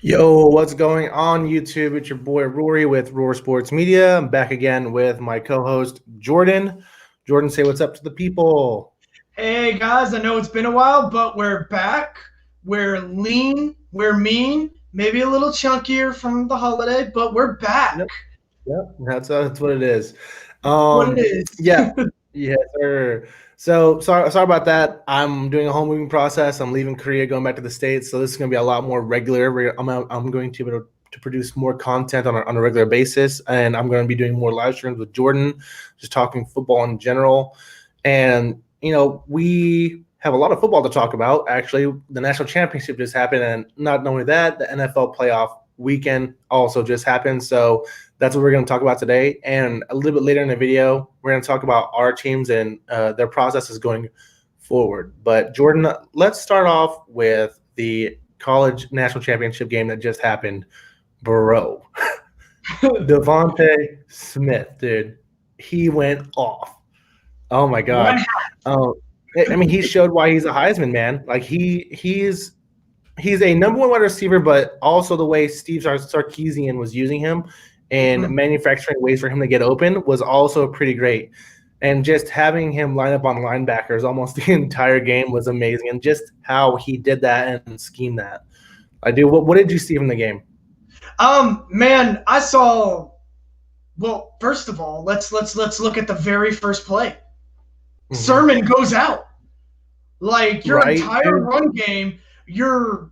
Yo, what's going on YouTube? It's your boy Rory with Roar Sports Media. I'm back again with my co-host Jordan. Jordan, say what's up to the people. Hey guys, I know it's been a while, but we're back. We're lean, we're mean, maybe a little chunkier from the holiday, but we're back. Yep, yep, that's what it is. What it is. Yeah, yes, sir. So sorry about that. I'm doing a home moving process. I'm leaving Korea, going back to the States. So this is going to be a lot more regular. I'm going to be able to produce more content on a regular basis, and I'm going to be doing more live streams with Jordan, just talking football in general. And we have a lot of football to talk about. Actually, the national championship just happened, and not only that, the NFL playoff weekend also just happened. So that's what we're going to talk about today. And a little bit later in the video, we're going to talk about our teams and their processes going forward. But Jordan, let's start off with the college national championship game that just happened. Bro, Devontae Smith, dude, he went off. Oh my God. I mean, he showed why he's a Heisman man. Like he's a number one wide receiver, but also the way Steve Sarkisian was using him and manufacturing ways for him to get open was also pretty great. And just having him line up on linebackers almost the entire game was amazing. And just how he did that and schemed that. I do. What did you see from the game? Man, I saw. Well, first of all, let's look at the very first play. Sermon goes out. Like your entire run game, you're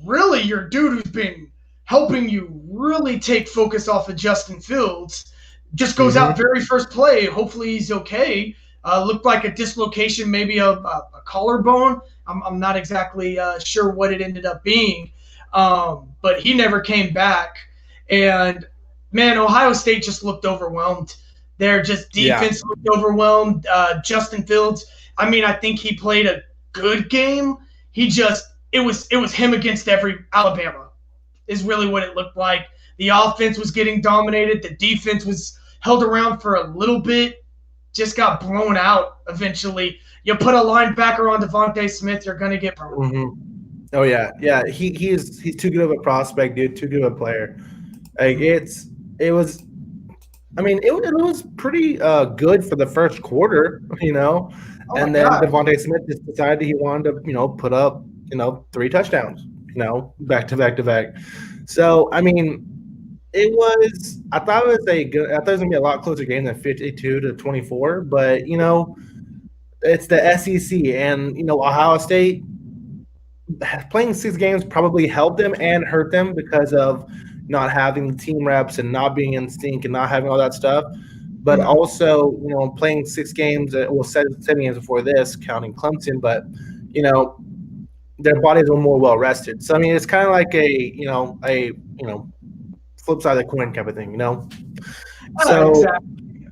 really your dude who's been helping you really take focus off of Justin Fields just goes out very first play. Hopefully he's okay. Looked like a dislocation, maybe a collarbone. I'm not exactly sure what it ended up being, but he never came back. And man, Ohio State just looked overwhelmed. Their just defense looked overwhelmed. Justin Fields, I mean, I think he played a good game. It was him against every Alabama is really what it looked like. The offense was getting dominated. The defense was held around for a little bit, just got blown out eventually. You put a linebacker on Devontae Smith, you're going to get blown. Oh, yeah. Yeah, he's too good of a prospect, dude, too good of a player. Like, it was pretty good for the first quarter, and then Devontae Smith just decided he wanted to, put up, 3 touchdowns, back to back to back. So, I mean, I thought it was going to be a lot closer game than 52-24, but, it's the SEC and, Ohio State playing 6 games probably helped them and hurt them because of not having team reps and not being in sync and not having all that stuff. But also, playing 6 games, 7 games before this, counting Clemson, but, their bodies were more well rested. So, I mean, it's kind of like a flip side of the coin kind of thing, So, exactly.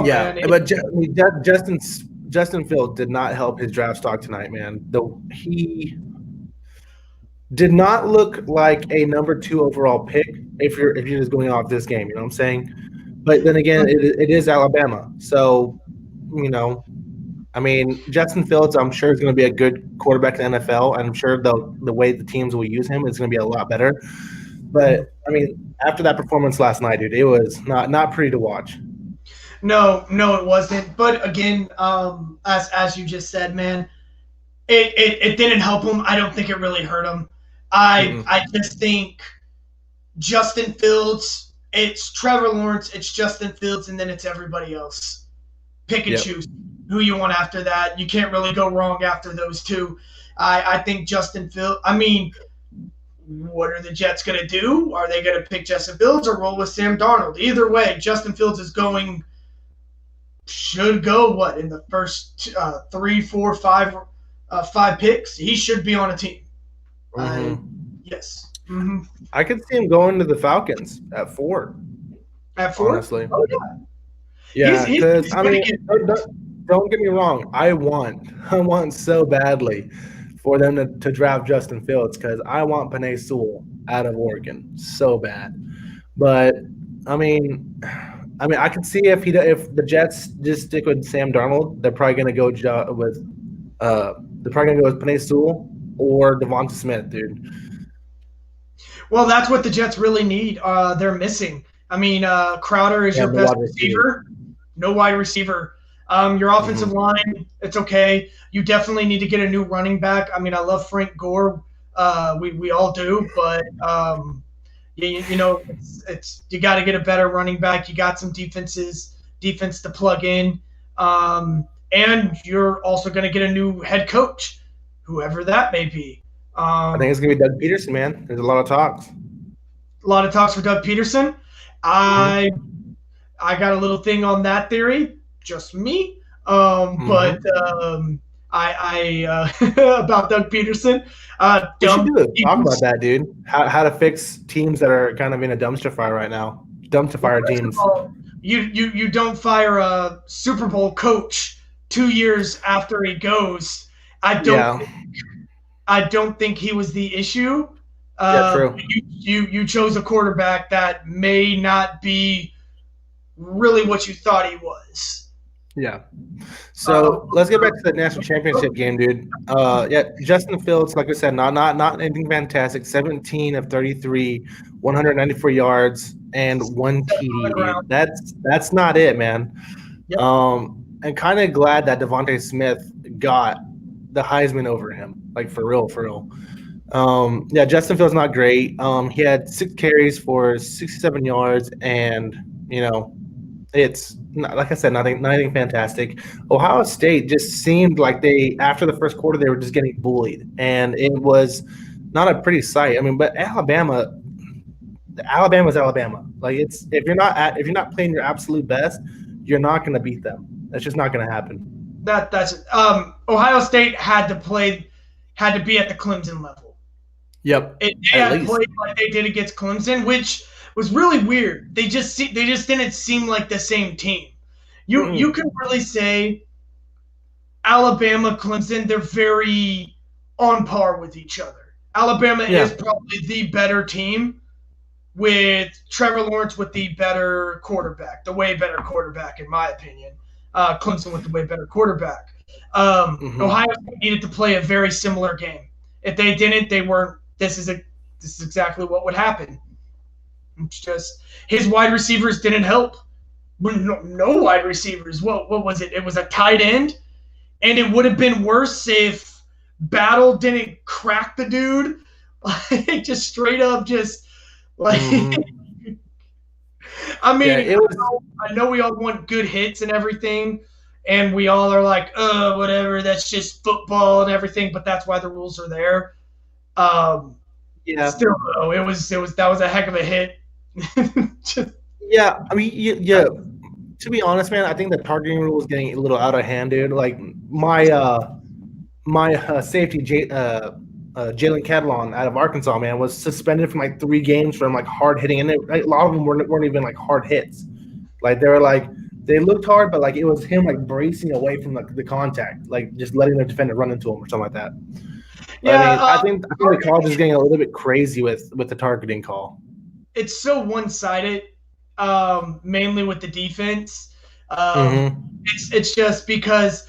yeah, man, but Justin Fields did not help his draft stock tonight, man. He did not look like a number 2 overall pick if you're just going off this game, you know what I'm saying? But then again, it is Alabama. So, I mean, Justin Fields, I'm sure is going to be a good quarterback in the NFL. I'm sure the way the teams will use him is going to be a lot better. But, I mean, after that performance last night, dude, it was not pretty to watch. No, it wasn't. But again, as you just said, man, it didn't help him. I don't think it really hurt him. I just think Justin Fields, it's Trevor Lawrence, it's Justin Fields, and then it's everybody else. Pick and choose who you want after that. You can't really go wrong after those two. I think Justin Fields, I mean, what are the Jets going to do? Are they going to pick Justin Fields or roll with Sam Darnold? Either way, Justin Fields should go, in the first 3, 4, 5 picks? He should be on a team. Yes. I could see him going to the Falcons at 4. At 4? Honestly. Oh, yeah. Yeah, because, I mean, don't get me wrong. I want so badly for them to draft Justin Fields because I want Penei Sewell out of Oregon so bad. But, I mean, I could see if the Jets just stick with Sam Darnold, they're probably going to go with Penei Sewell or Devonta Smith, dude. Well, that's what the Jets really need. They're missing. I mean, Crowder is your best receiver. No wide receiver. Your offensive line, it's okay. You definitely need to get a new running back. I mean, I love Frank Gore. We all do, but you know, it's you got to get a better running back. You got some defense to plug in, and you're also going to get a new head coach, whoever that may be. I think it's going to be Doug Peterson, man. There's a lot of talks. A lot of talks for Doug Peterson. I got a little thing on that theory, just me. But I about Doug Peterson. Talk about that, dude. How to fix teams that are kind of in a dumpster fire right now. Dumpster fire teams. You don't fire a Super Bowl coach 2 years after he goes. I don't think he was the issue. True. You chose a quarterback that may not be really what you thought he was. Yeah. So let's get back to the national championship game, dude. Justin Fields, like I said, not anything fantastic. 17 of 33, 194 yards, and 1 TD. That's not it, man. Yep. And kind of glad that Devontae Smith got the Heisman over him, like for real. Justin Fields not great. He had 6 carries for 67 yards, and it's not, like I said, nothing fantastic. Ohio State just seemed like after the first quarter they were just getting bullied, and it was not a pretty sight. I mean, but Alabama's Alabama. Like if you're not playing your absolute best, you're not going to beat them. That's just not going to happen. That's Ohio State had to be at the Clemson level. Yep. They had to play like they did against Clemson, which was really weird. They just didn't seem like the same team. You can really say Alabama, Clemson, they're very on par with each other. Alabama is probably the better team, with Trevor Lawrence with the better quarterback, the way better quarterback in my opinion. Clemson with the way better quarterback. Ohio State needed to play a very similar game. If they didn't, they weren't. This is exactly what would happen. It's just his wide receivers didn't help. No wide receivers. What was it? It was a tight end, and it would have been worse if Battle didn't crack the dude, like just straight up, just like. I mean, I know we all want good hits and everything, and we all are like, oh, whatever. That's just football and everything, but that's why the rules are there. Still, though, that was a heck of a hit. I mean, to be honest, man, I think the targeting rule is getting a little out of hand, dude. Like my safety, Jalen Catalon out of Arkansas, man, was suspended from like 3 games from like hard hitting, and a lot of them weren't even like hard hits. Like they looked hard, but like it was him like bracing away from the contact, like just letting the defender run into him or something like that. I think the college is getting a little bit crazy with the targeting call. It's so one-sided, mainly with the defense. It's just because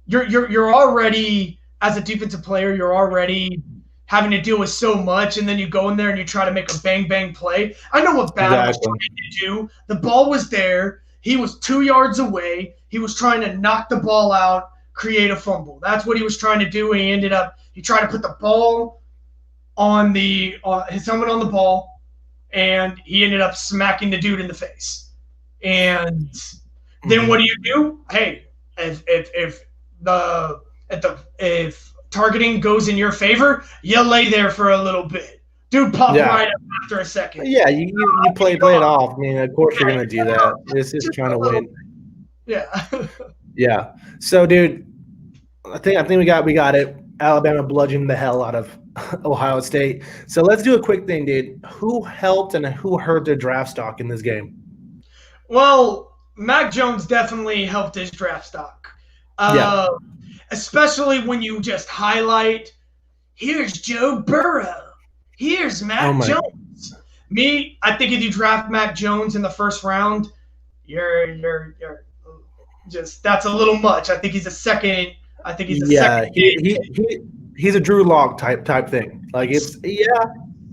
you're already, as a defensive player, you're already having to deal with so much, and then you go in there and you try to make a bang play. I know what Battle was trying to do. The ball was there. He was 2 yards away. He was trying to knock the ball out, create a fumble. That's what he was trying to do. And he tried to put the ball on his helmet on the ball, and he ended up smacking the dude in the face. And then what do? Hey, if targeting goes in your favor, you lay there for a little bit. Dude popped right up after a second. Yeah, you play it off. I mean, of course you're gonna do that. This is trying to win. Yeah. Yeah. So, dude, I think we got it. Alabama bludgeoned the hell out of Ohio State. So let's do a quick thing, dude. Who helped and who hurt their draft stock in this game? Well, Mac Jones definitely helped his draft stock. Especially when you just highlight, here's Joe Burrow. Here's Mac Jones. I think if you draft Mac Jones in the first round, you're just, that's a little much. I think he's a second. I think he's a second. He's a Drew Lock type thing. Like it's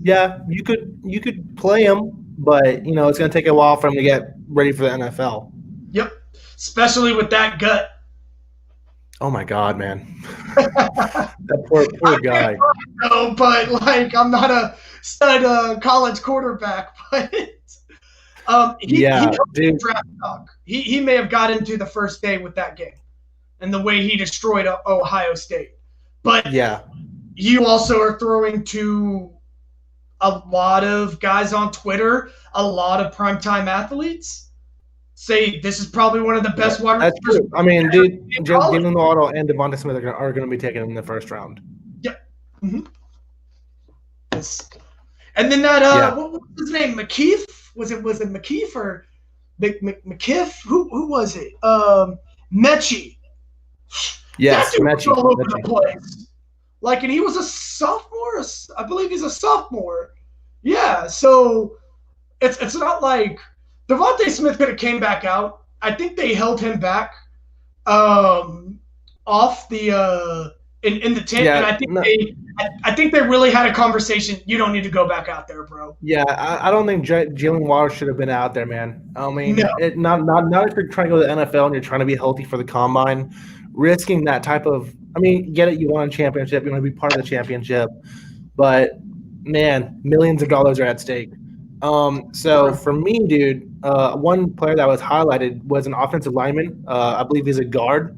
Yeah, you could play him, but you know it's going to take a while for him to get ready for the NFL. Yep, especially with that gut. Oh my God, man, that poor guy. No, but like I'm not a stud college quarterback, but he dude. draft stock. He may have got into the first day with that game and the way he destroyed Ohio State. But yeah, you also are throwing to a lot of guys on Twitter, a lot of primetime athletes say this is probably one of the best wide receivers. That's true. I mean, dude, Jalen Waddle and Devonta Smith are going to be taken in the first round. Yep. Mm-hmm. And then that what was his name? McKeith? Was it McKeith or McKiff? Who was it? Mechie. Yes, Mechie. All over the place. Like, and he was a sophomore. I believe he's a sophomore. Yeah. So it's not like Devontae Smith could have came back out. I think they held him back off the in the tent, and I think they really had a conversation. You don't need to go back out there, bro. Yeah, I don't think Jalen Waddle should have been out there, man. I mean, not if you're trying to go to the NFL and you're trying to be healthy for the combine, risking that type of. I mean, get it, you won a championship, you want to be part of the championship, but man, millions of dollars are at stake. So for me, dude, one player that was highlighted was an offensive lineman. I believe he's a guard.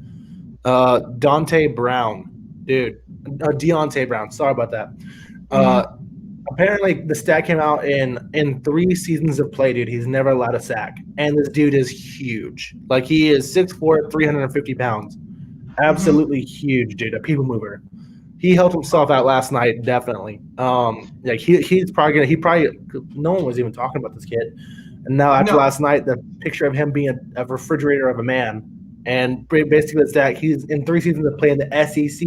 Deontay Brown. Sorry about that. Apparently, the stat came out in 3 seasons of play, dude. He's never allowed a sack. And this dude is huge. Like, he is 6'4", 350 pounds. Absolutely huge, dude. A people mover. He helped himself out last night, definitely. Like he's probably no one was even talking about this kid. And now after last night, the picture of him being a refrigerator of a man, and basically it's that he's in 3 seasons of playing the SEC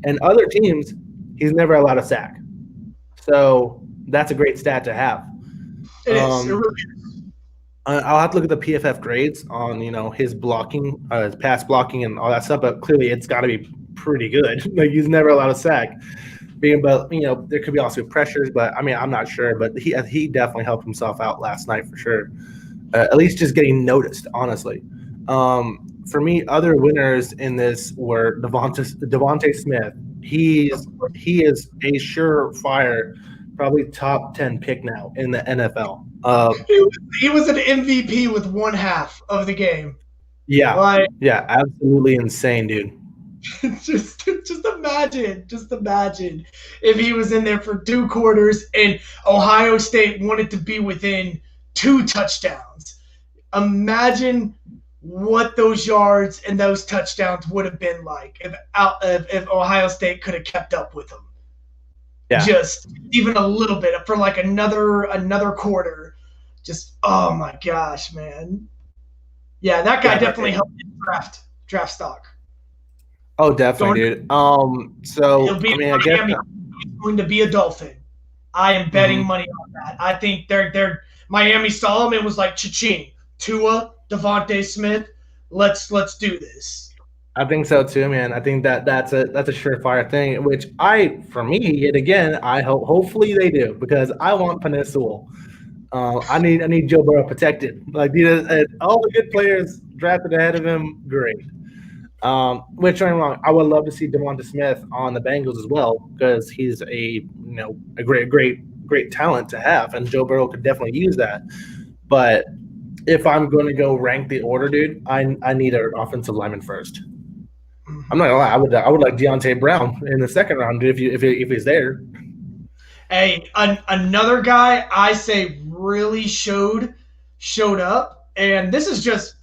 and other teams, he's never allowed a sack. So that's a great stat to have. It is. It really is. I'll have to look at the PFF grades on his blocking, his pass blocking, and all that stuff. But clearly, it's got to be pretty good. Like, he's never allowed a sack. But there could be also pressures. But I mean, I'm not sure. But he definitely helped himself out last night for sure. At least just getting noticed, honestly. For me, other winners in this were Devonta Smith. He is a surefire, probably top 10 pick now in the NFL. He was an MVP with 1/2 of the game. Yeah, absolutely insane, dude. just imagine if he was in there for 2 quarters and Ohio State wanted to be within 2 touchdowns. Imagine what those yards and those touchdowns would have been like if Ohio State could have kept up with them. Yeah. Just even a little bit for like another quarter. Just, oh my gosh, man. Yeah, that guy definitely helped draft stock. Oh, definitely, dude. So I guess he's going to be a Dolphin. I am betting money on that. I think they're Miami Solomon was like cha-ching. Tua, Devontae Smith, let's do this. I think so too, man. I think that's a surefire thing. Which for me, yet again, I hopefully they do, because I want Penei Sewell. I need Joe Burrow protected. Like, all the good players drafted ahead of him, great. Which I'm wrong. I would love to see Devonta Smith on the Bengals as well, because he's a great talent to have, and Joe Burrow could definitely use that. But if I'm going to go rank the order, dude, I need an offensive lineman first. I'm not gonna lie. I would like Deontay Brown in the second round, dude, if he's there. Hey, another guy I say really showed up, and this is just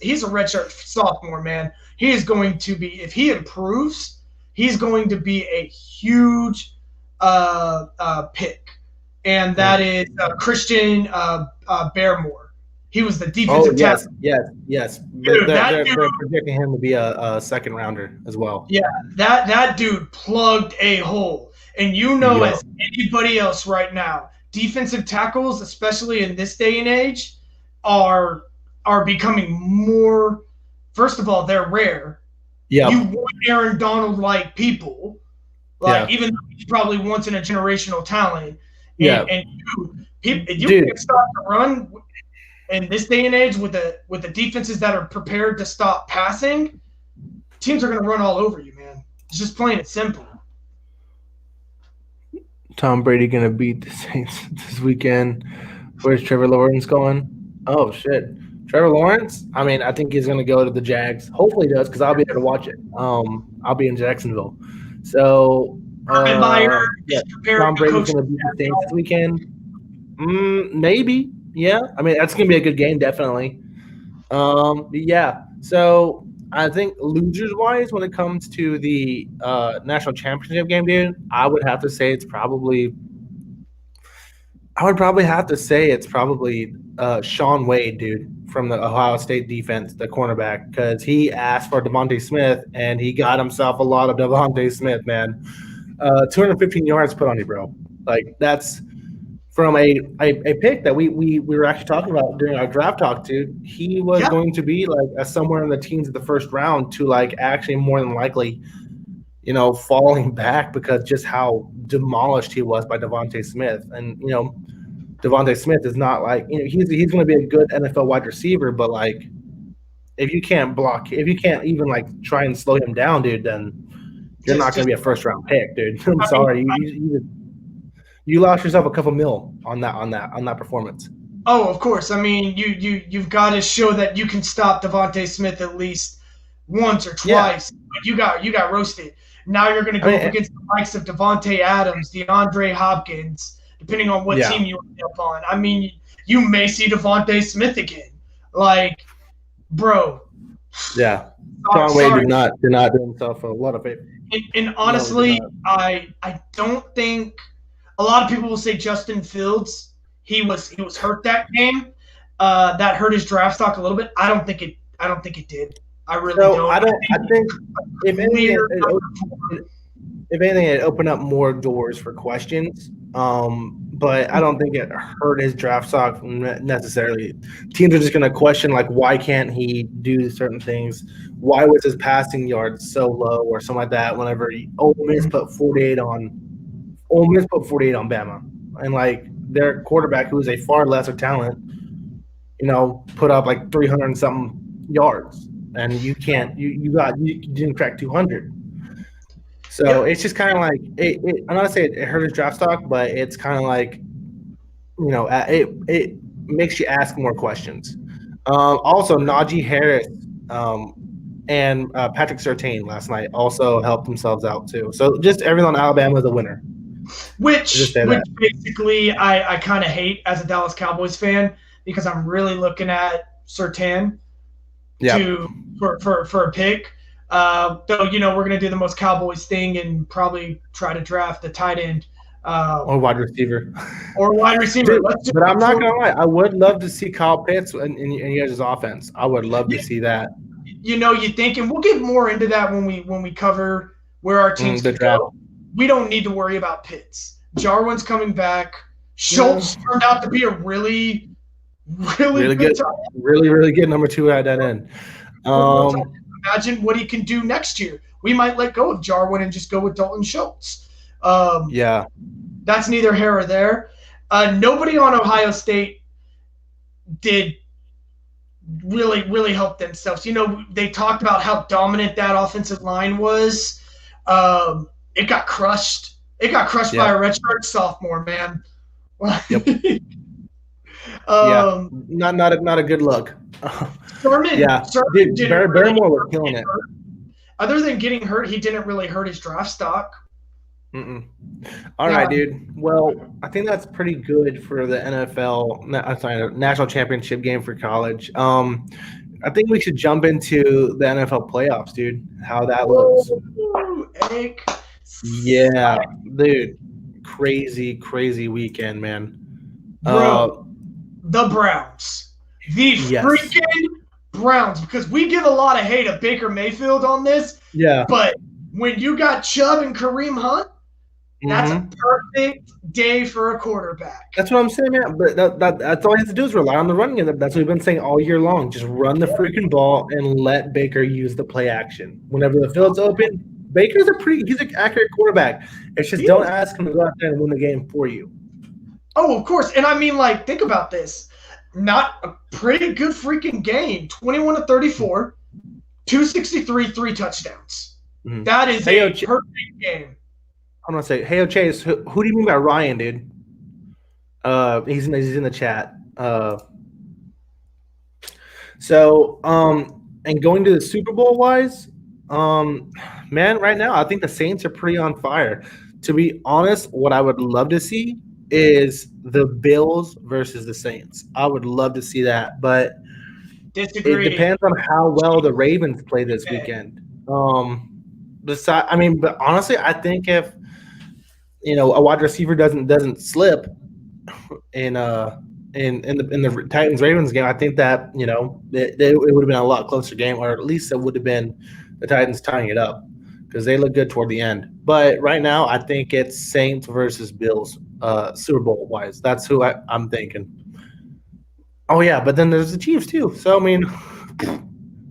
he's a redshirt sophomore, man. He is going to be, if he improves, he's going to be a huge pick, and that is Christian Barmore. He was the defensive tackle. Yes. Dude, they're projecting him to be a second rounder as well. Yeah, that dude plugged a hole. And as anybody else right now, defensive tackles, especially in this day and age, are becoming more. First of all, they're rare. Yeah, you want Aaron Donald-like people, even though he's probably once in a generational talent. Yeah. And you can stop the run in this day and age with the defenses that are prepared to stop passing. Teams are going to run all over you, man. It's just plain and simple. Tom Brady going to beat the Saints this weekend. Where's Trevor Lawrence going? Oh, shit. Trevor Lawrence? I mean, I think he's going to go to the Jags. Hopefully he does, because I'll be there to watch it. I'll be in Jacksonville. So, Tom Brady's going to beat the Saints this weekend. Maybe. Yeah. I mean, that's going to be a good game, definitely. Yeah. So, I think losers-wise, when it comes to the national championship game, dude, I would have to say it's probably Sean Wade, dude, from the Ohio State defense, the cornerback, because he asked for Devontae Smith, and he got himself a lot of Devontae Smith, man. 215 yards put on you, bro. Like, that's from a pick that we were actually talking about during our draft talk, dude. He was going to be like somewhere in the teens of the first round to like actually more than likely, falling back because just how demolished he was by Devontae Smith. And Devontae Smith is not like he's going to be a good NFL wide receiver, but like if you can't even like try and slow him down, dude, then you're not going to be a first round pick, dude. I'm sorry. You lost yourself a couple mil on that performance. Oh, of course. I mean, you've got to show that you can stop Devontae Smith at least once or twice. Yeah. But you got roasted. Now you're going to go up against the likes of Devontae Adams, DeAndre Hopkins, depending on what team you end up on. I mean, you may see Devontae Smith again. Like, bro. Yeah. Sean Wade did not do himself a lot of favor. And honestly, I don't think – a lot of people will say Justin Fields. He was hurt that game. That hurt his draft stock a little bit. I don't think it did. I really don't. I think if anything, it opened up more doors for questions. But I don't think it hurt his draft stock necessarily. Teams are just going to question like, why can't he do certain things? Why was his passing yards so low or something like that? Whenever Ole Miss put 48 on Bama, and like their quarterback, who is a far lesser talent, put up like 300 and something yards, and you didn't crack 200. So it's just kind of like I'm not saying it hurt his draft stock, but it's kind of like it makes you ask more questions. Also, Najee Harris and Patrick Surtain last night also helped themselves out too. So just everyone in Alabama is a winner. Which basically I kind of hate as a Dallas Cowboys fan, because I'm really looking at Surtain for a pick. Though we're gonna do the most Cowboys thing and probably try to draft a tight end or wide receiver. Dude, but I'm not gonna lie, I would love to see Kyle Pitts in you guys' offense. I would love to see that. You think, and we'll get more into that when we cover where our teams go. We don't need to worry about Pitts. Jarwin's coming back. Schultz turned out to be a really good really good number 2 at that end. Imagine what he can do next year. We might let go of Jarwin and just go with Dalton Schultz. That's neither here or there. Nobody on Ohio State did really help themselves. They talked about how dominant that offensive line was. It got crushed. By a redshirt sophomore, man. Yep. Not a good look. Sermon, dude, Barrymore was killing it. Other than getting hurt, he didn't really hurt his draft stock. All right, dude. Well, I think that's pretty good for the National Championship game for college. I think we should jump into the NFL playoffs, dude. How that looks. Yeah, dude. Crazy weekend, man. Bro, the Browns. Freaking Browns. Because we give a lot of hate of Baker Mayfield on this. Yeah. But when you got Chubb and Kareem Hunt, that's a perfect day for a quarterback. That's what I'm saying, man. But that's all you have to do is rely on the running game. That's what we've been saying all year long. Just run the freaking ball and let Baker use the play action. Whenever the field's open, Baker's he's an accurate quarterback. It's just don't ask him to go out there and win the game for you. Oh, of course. And I mean, like, think about this. Not a pretty good freaking game. 21 to 34, 263, 3 touchdowns. Mm-hmm. That is a perfect game. I'm gonna say, hey, Chase, who do you mean by Ryan, dude? He's in the chat. And going to the Super Bowl wise, man, right now I think the Saints are pretty on fire. To be honest, what I would love to see is the Bills versus the Saints. I would love to see that, but Disagree. It depends on how well the Ravens play this weekend. But honestly, I think if a wide receiver doesn't slip in the Titans Ravens game, I think that it would have been a lot closer game, or at least it would have been the Titans tying it up because they look good toward the end. But right now, I think it's Saints versus Bills, Super Bowl wise. That's who I'm thinking. Oh yeah, but then there's the Chiefs too. So I mean,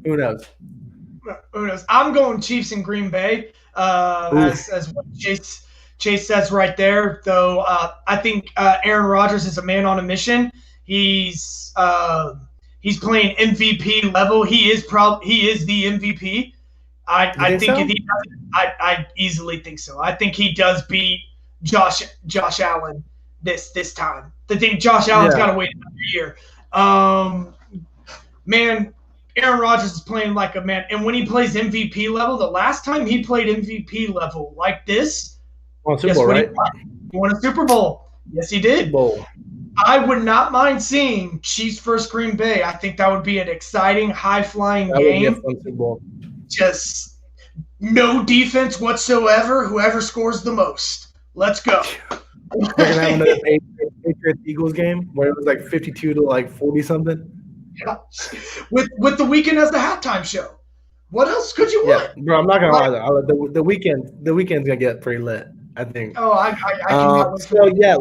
who knows? Who knows? I'm going Chiefs in Green Bay. As what Chase says right there, though. I think Aaron Rodgers is a man on a mission. He's playing MVP level. He is the MVP. I think so? If he does, I easily think so. I think he does beat Josh Allen this time. I think Josh Allen's got to wait another year. Man, Aaron Rodgers is playing like a man. And when he plays MVP level, the last time he played MVP level like this, Super Bowl, right? He won a Super Bowl. Yes, he did. Bowl. I would not mind seeing Chiefs versus Green Bay. I think that would be an exciting, high-flying game. Would be a fun Super Bowl. Just no defense whatsoever. Whoever scores the most. Let's go. We're going to have another Patriots-Eagles game where it was like 52 to like 40 something. Yeah. With the weekend as the halftime show. What else could you want? Bro, I'm not gonna lie though. The weekend's gonna get pretty lit, I think. Oh, I cannot wait. So yeah,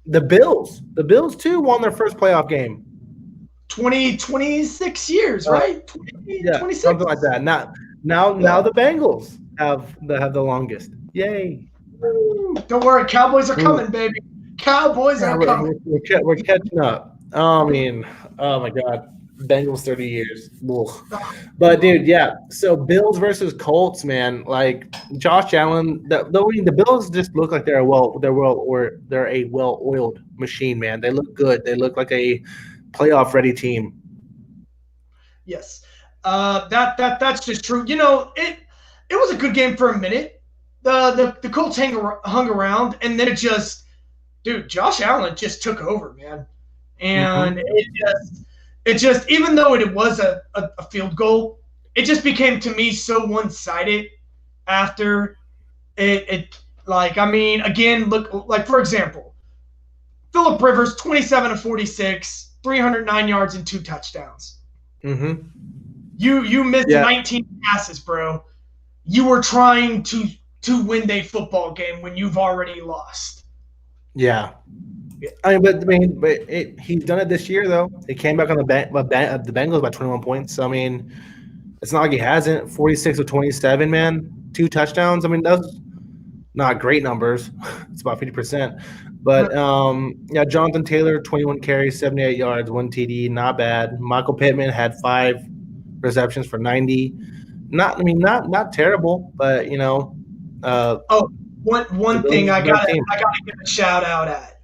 the Bills too won their first playoff game. 26 years, right? 26. Something like that. Now the Bengals have the longest. Yay! Don't worry, Cowboys are coming, baby. Cowboys are coming. We're catching up. I mean, oh my God, Bengals 30 years. Ugh. But dude, yeah. So Bills versus Colts, man. Like Josh Allen, the Bills just look like they're a well-oiled machine, man. They look good. They look like a playoff-ready team. Yes, that's just true. It was a good game for a minute. The Colts hung around, and then Josh Allen just took over, man. And it just even though it was a field goal, it just became to me so one-sided after it. Like, I mean, again, look, like for example, Phillip Rivers, 27 of 46, 309 yards and 2 touchdowns. Mm-hmm. You missed 19 passes, bro. You were trying to win a football game when you've already lost. Yeah. He's done it this year though. He came back on the Bengals by 21 points. So I mean, it's not like he hasn't. 46 of 27, man. 2 touchdowns. I mean, those not great numbers. It's about 50%. But Jonathan Taylor, 21 carries, 78 yards, 1 TD, not bad. Michael Pittman had 5 receptions for 90. Not terrible, but one thing I gotta give a shout out at.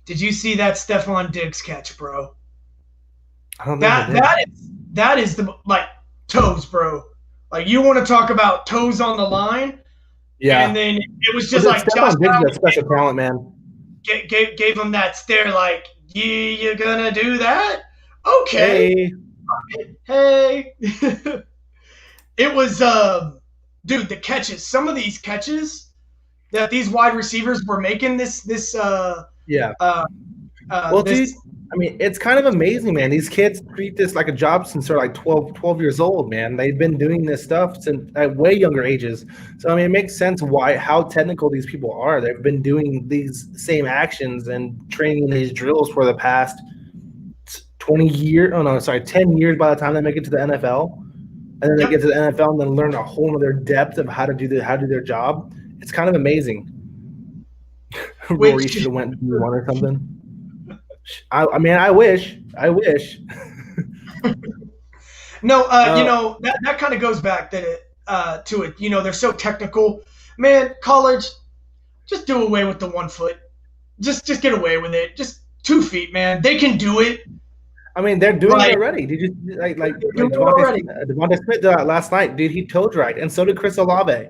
Did you see that Stephon Diggs catch, bro? I don't think that is the toes, bro. Like, you want to talk about toes on the line? Yeah. And then it was just like Josh Allen is a special talent, man. Gave him that stare, like, you're gonna do that? Okay. Hey. It was dude, the catches. Some of these catches that these wide receivers were making dude, I mean, it's kind of amazing, man. These kids treat this like a job since they're like 12 years old, man. They've been doing this stuff since at way younger ages. So, I mean, it makes sense how technical these people are. They've been doing these same actions and training these drills for the past 10 years by the time they make it to the NFL. And then they get to the NFL and then learn a whole other depth of how to do their job. It's kind of amazing. Rory should have went D1 or something. I mean, I wish. No, that kind of goes back to it. They're so technical. Man, college, just do away with the 1 foot. Just get away with it. Just 2 feet, man. They can do it. I mean, they're doing it already. Did you like Devontae Smith last night? Dude, he toe dragged, and so did Chris Olave.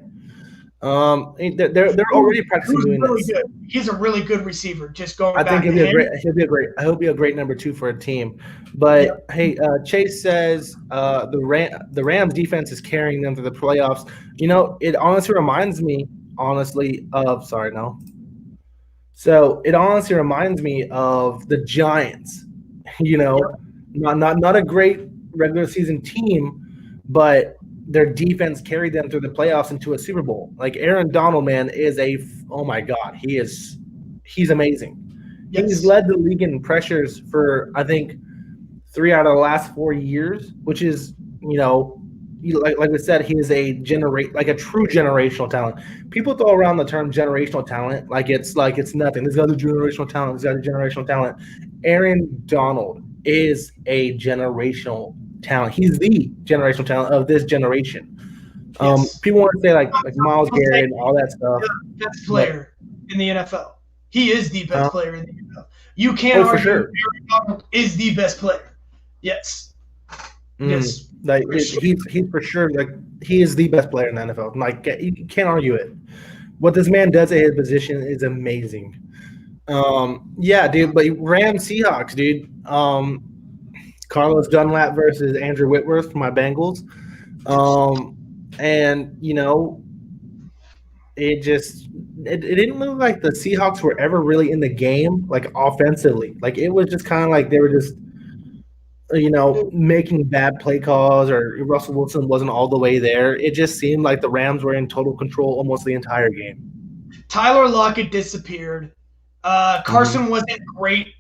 They're already practicing doing really this. Good. He's a really good receiver. Just going. I think he'll be a great number 2 for a team. But hey, Chase says the Rams defense is carrying them to the playoffs. It honestly reminds me of So it honestly reminds me of the Giants. Not a great regular season team, but their defense carried them through the playoffs into a Super Bowl. Like Aaron Donald, man, oh my God, he's amazing. Yes. He's led the league in pressures for, I think, 3 out of the last 4 years, which is, like we said, he is a true generational talent. People throw around the term generational talent like it's nothing. This guy's a generational talent. This guy's a generational talent. Aaron Donald is a generational talent. He's the generational talent of this generation. Yes. People want to say like Myles Garrett and all that stuff. Best player in the NFL. He is the best player in the NFL. You can't argue Aaron Donald is the best player. Yes. Yes. He's for sure he is the best player in the NFL. Like you can't argue it. What this man does at his position is amazing. Dude. But Rams Seahawks, dude. Carlos Dunlap versus Andrew Whitworth for my Bengals. It didn't look like the Seahawks were ever really in the game, like offensively. Like it was just kind of like they were just making bad play calls, or Russell Wilson wasn't all the way there. It just seemed like the Rams were in total control almost the entire game. Tyler Lockett disappeared. Carson wasn't great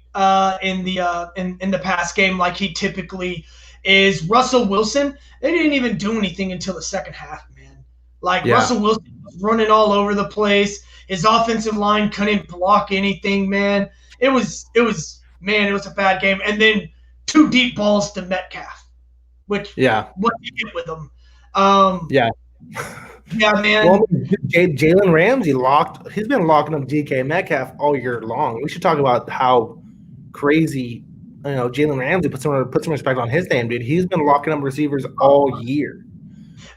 in the pass game like he typically is. Russell Wilson, they didn't even do anything until the second half, man. Russell Wilson was running all over the place. His offensive line couldn't block anything, man. It was a bad game. And then 2 deep balls to Metcalf, which what you get with them. Yeah, man. Well, Jalen Ramsey he's been locking up DK Metcalf all year long. We should talk about how crazy, Jalen Ramsey put some respect on his name, dude. He's been locking up receivers all year.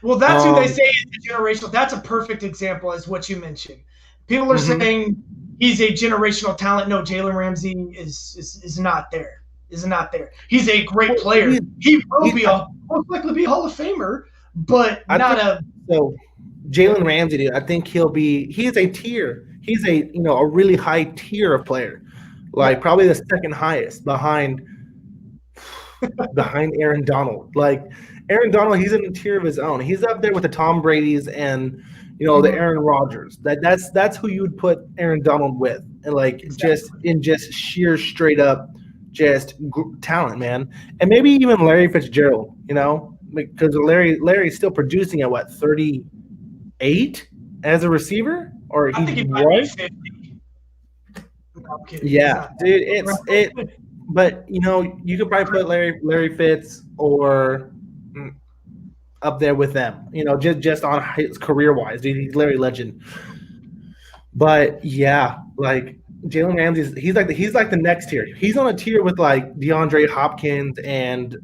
Well, that's who they say is a generational. That's a perfect example, as what you mentioned. People are saying he's a generational talent. No, Jalen Ramsey is not there. Is not there. He's a great player. He will most likely be a Hall of Famer, but So Jalen Ramsey, dude, I think he's a tier. He's a really high tier of player. Like probably the second highest behind Aaron Donald. Like Aaron Donald, he's in a tier of his own. He's up there with the Tom Brady's and the Aaron Rodgers. That's who you would put Aaron Donald with. And just sheer straight up talent, man. And maybe even Larry Fitzgerald, because Larry's still producing at what, 38 as a receiver? Or I think he might be 50. No, I'm kidding. Yeah, dude, but you could probably put Larry Fitz or up there with them, just on his career wise, dude. He's Larry Legend. But yeah, like Jalen Ramsey, he's like the next tier. He's on a tier with like DeAndre Hopkins and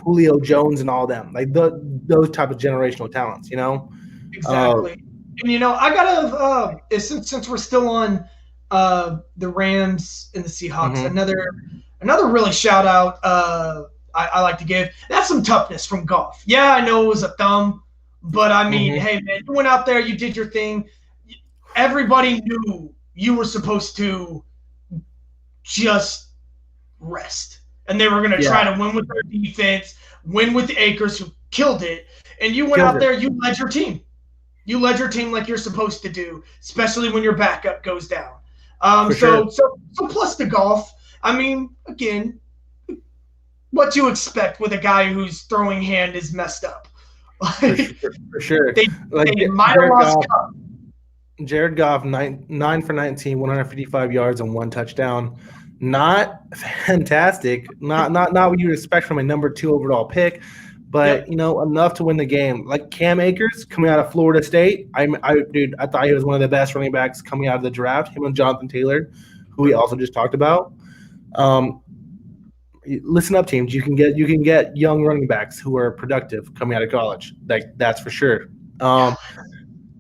Julio Jones and all them, like those type of generational talents, Exactly. And I gotta since we're still on the Rams and the Seahawks, another really shout out I like to give. That's some toughness from Goff. Yeah, I know it was a thumb, but I mean, hey man, you went out there, you did your thing. Everybody knew you were supposed to just rest. And they were going to try to win with their defense, win with the Akers, who killed it. And you went out there, you led your team. You led your team like you're supposed to do, especially when your backup goes down. So plus the Goff. I mean, again, what you expect with a guy whose throwing hand is messed up. For sure. They might have lost Cup. Jared Goff, 9 for 19, 155 yards and 1 touchdown. Not fantastic. Not what you would expect from a number 2 overall pick, but enough to win the game. Like Cam Akers coming out of Florida State. I thought he was one of the best running backs coming out of the draft. Him and Jonathan Taylor, who we also just talked about. Listen up, teams. You can get young running backs who are productive coming out of college. That's for sure.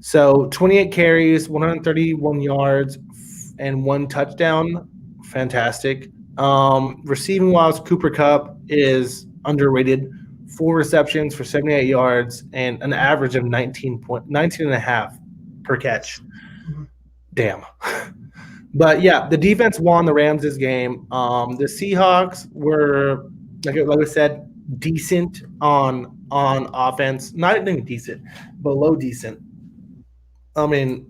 So 28 carries, 131 yards, and 1 touchdown. Fantastic. Receiving wise, Cooper Kupp is underrated. 4 receptions for 78 yards and an average of 19 and a half per catch. Damn. But yeah, the defense won the Rams this game. The Seahawks were, like I said, decent on offense. Not even decent, below decent. I mean,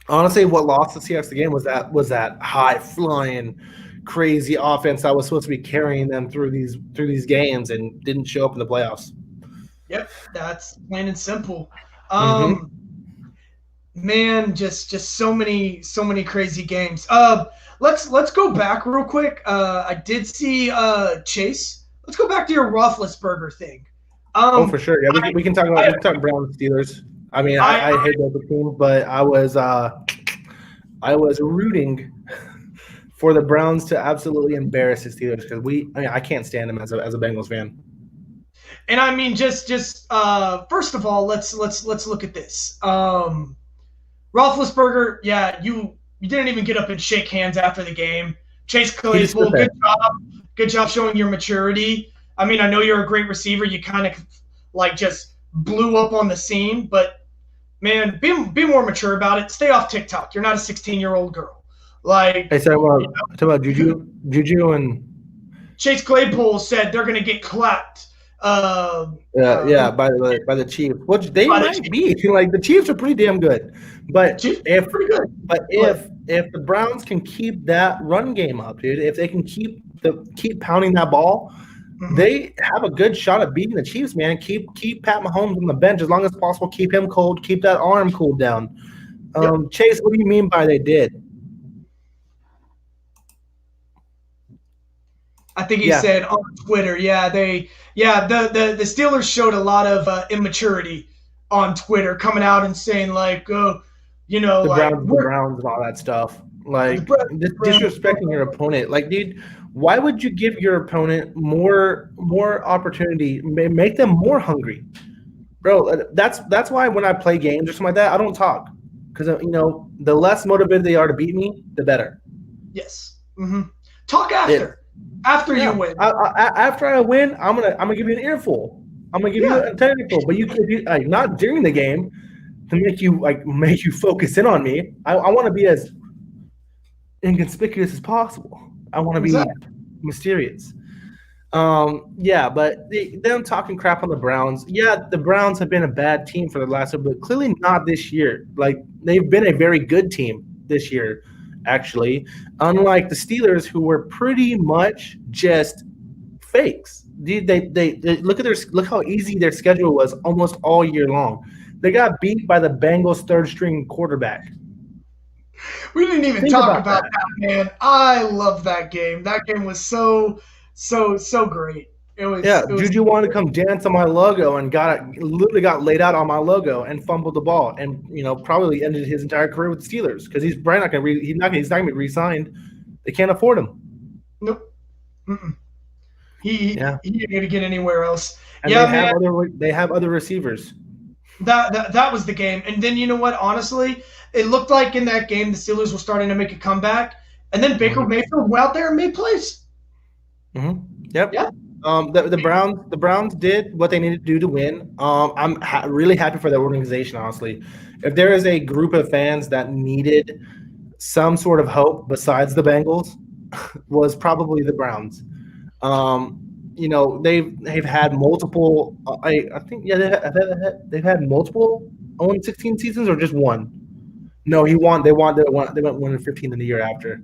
honestly, what lost the Seahawks the game was that high flying, crazy offense that was supposed to be carrying them through these games and didn't show up in the playoffs. Yep, that's plain and simple. Man, just so many crazy games. Let's go back real quick. I did see Chase. Let's go back to your Roethlisberger thing. For sure. Yeah, we can talk about Browns Steelers. I mean, I hate both the teams, but I was rooting for the Browns to absolutely embarrass the Steelers because I can't stand them as a Bengals fan. And I mean, just first of all, let's look at this. Roethlisberger, yeah, you didn't even get up and shake hands after the game. Chase Claypool, good job showing your maturity. I mean, I know you're a great receiver. You kind of just blew up on the scene, but man, be more mature about it. Stay off TikTok. You're not a 16-year-old girl. Hey, so talk about Juju and Chase Claypool said they're going to get clapped. By the Chiefs, which they might be. Like the Chiefs are pretty damn good, but if the Browns can keep that run game up, dude, if they can keep pounding that ball, they have a good shot at beating the Chiefs. Man, keep Pat Mahomes on the bench as long as possible. Keep him cold. Keep that arm cooled down. Chase, what do you mean by they did? I think he said on Twitter, the Steelers showed a lot of immaturity on Twitter, coming out and saying the Browns and all that stuff, disrespecting your opponent. Like, dude, why would you give your opponent more opportunity, make them more hungry, bro? That's why when I play games or something like that, I don't talk because the less motivated they are to beat me, the better. Yes. Talk after. After you win. After I win, I'm gonna give you an earful. I'm gonna give you a technical, but you not during the game to make you focus in on me. I want to be as inconspicuous as possible. I want to be mysterious. But them talking crap on the Browns. Yeah, the Browns have been a bad team for the last, but clearly not this year. Like they've been a very good team this year. Actually, unlike the Steelers, who were pretty much just fakes. They look how easy their schedule was almost all year long. They got beat by the Bengals' third-string quarterback. We didn't even talk about that, man. I love that game. That game was so great. Juju wanted to come dance on my logo and literally got laid out on my logo and fumbled the ball and probably ended his entire career with the Steelers because he's probably not going to he's not going to be re-signed. They can't afford him. Nope. He didn't need to get anywhere else. And they have other receivers. That was the game. And then you know what? Honestly, it looked like in that game the Steelers were starting to make a comeback, and then Baker Mayfield went out there and made plays. Yep. Yeah. The Browns did what they needed to do to win. I'm really happy for that organization, honestly. If there is a group of fans that needed some sort of hope besides the Bengals, was probably the Browns. They've had multiple. They've had multiple 0-16 seasons or just one. No, he won. They went 1-15 in the year after,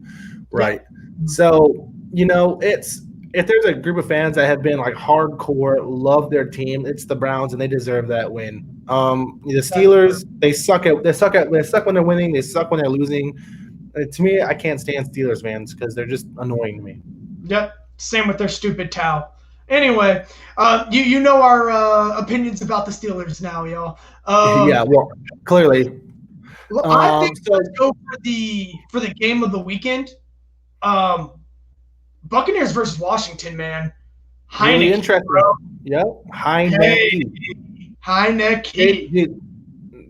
right? So it's. if there's a group of fans that have been like hardcore, love their team, it's the Browns, and they deserve that win. The Steelers, they suck when they're winning, they suck when they're losing. To me, I can't stand Steelers fans because they're just annoying to me. Yep, same with their stupid towel. Anyway, you know our opinions about the Steelers now, y'all. Yeah, well, clearly. I think let's go for the game of the weekend. Buccaneers versus Washington, man. Heineke, really interesting. Bro. Yep, Heineke. Heineke.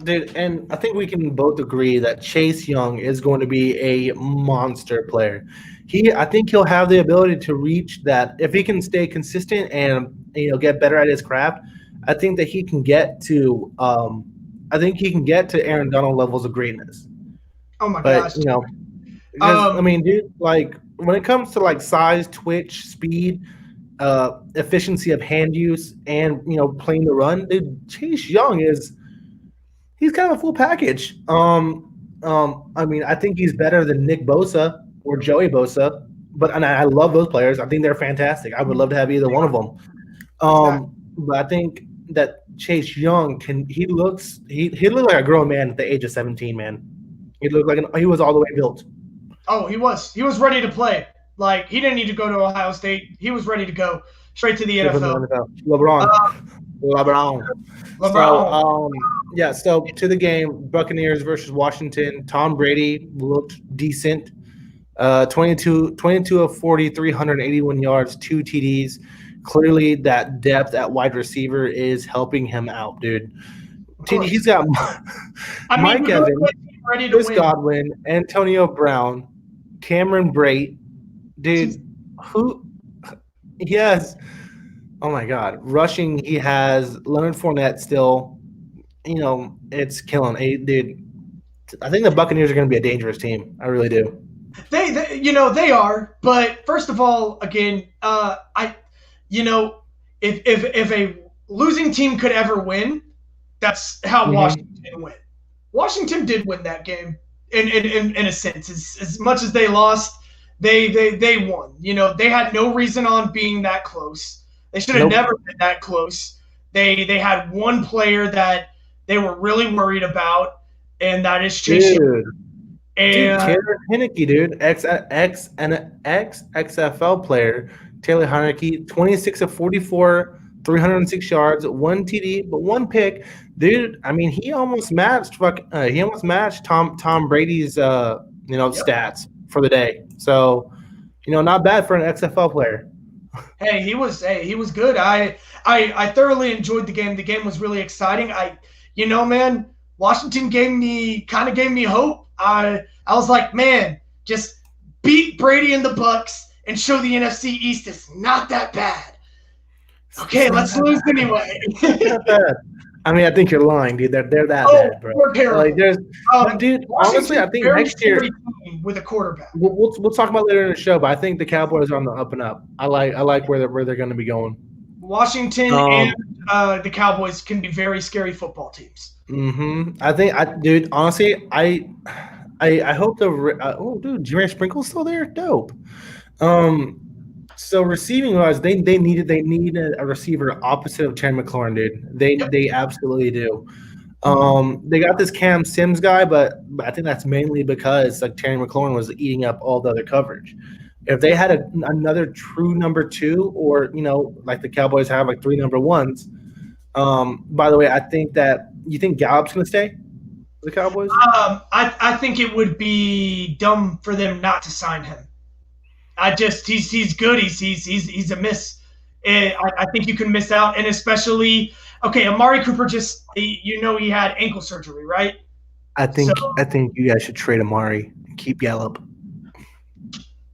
Dude, and I think we can both agree that Chase Young is going to be a monster player. I think he'll have the ability to reach that if he can stay consistent and get better at his craft. I think that he can get to Aaron Donald levels of greatness. Oh my gosh! I mean, dude, like when it comes to like size, twitch, speed, efficiency of hand use, and playing the run, dude, Chase Young he's kind of a full package. I mean, I think he's better than Nick Bosa or Joey Bosa, and I love those players. I think they're fantastic. I would love to have either one of them. But I think that Chase Young he looked like a grown man at the age of 17, man. He looked like he was all the way built. Oh, he was. He was ready to play. Like, he didn't need to go to Ohio State. He was ready to go straight to the NFL. LeBron. So to the game, Buccaneers versus Washington. Tom Brady looked decent. 22 of 40, 381 yards, 2 TDs. Clearly, that depth at wide receiver is helping him out, dude. He's got Mike Evans, Chris Godwin, Antonio Brown, Cameron Brate, dude. He has? Oh my God, rushing. He has Leonard Fournette still. It's killing. Dude, I think the Buccaneers are going to be a dangerous team. I really do. They are. But first of all, again, if a losing team could ever win, that's how Washington went. Washington did win that game in a sense. As much as they lost, they won. They had no reason on being that close. They should have never been that close. They had one player that they were really worried about, and that is Chase Young. And Taylor Heineke, dude, ex-XFL player, Taylor Heineke, 26 of 44, 306 yards, 1 TD, but 1 pick. Dude, I mean, he almost matched Tom Brady's stats for the day. So, not bad for an XFL player. Hey, he was good. I thoroughly enjoyed the game. The game was really exciting. Man, Washington gave me hope. I was like, man, just beat Brady and the Bucs and show the NFC East is not that bad. Okay, let's lose anyway. Not bad. I mean, I think you're lying, dude. They're that bad, bro. We're terrible. Dude, honestly, I think next year with a quarterback. We'll talk about later in the show, but I think the Cowboys are on the up and up. I like where they're going to be going. Washington and the Cowboys can be very scary football teams. I think, dude. Honestly, I hope Jermaine Sprinkle's still there. Dope. So receiving wise, they need a receiver opposite of Terry McLaurin, dude. They absolutely do. They got this Cam Sims guy, but I think that's mainly because like Terry McLaurin was eating up all the other coverage. If they had another true number 2, or like the Cowboys have like 3 number 1s. By the way, you think Gallup's gonna stay with the Cowboys? I think it would be dumb for them not to sign him. He's good. He's a miss. I think you can miss out, and especially Amari Cooper he had ankle surgery, right? I think you guys should trade Amari and keep Gallup.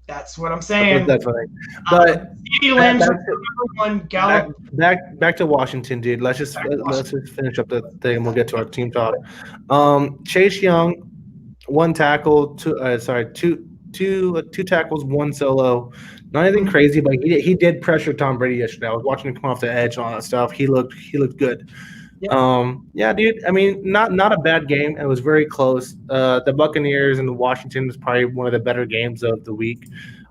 That's what I'm saying. Definitely. But CeeDee Lamb's number 1, Gallup. Back to Washington, dude. Let's just finish up the thing and we'll get to our team talk. Chase Young, 1 tackle, 2 tackles, 1 solo. Not anything crazy, but he did pressure Tom Brady yesterday. I was watching him come off the edge and all that stuff. He looked good. Yeah, dude. I mean, not a bad game. It was very close. The Buccaneers and the Washington was probably one of the better games of the week.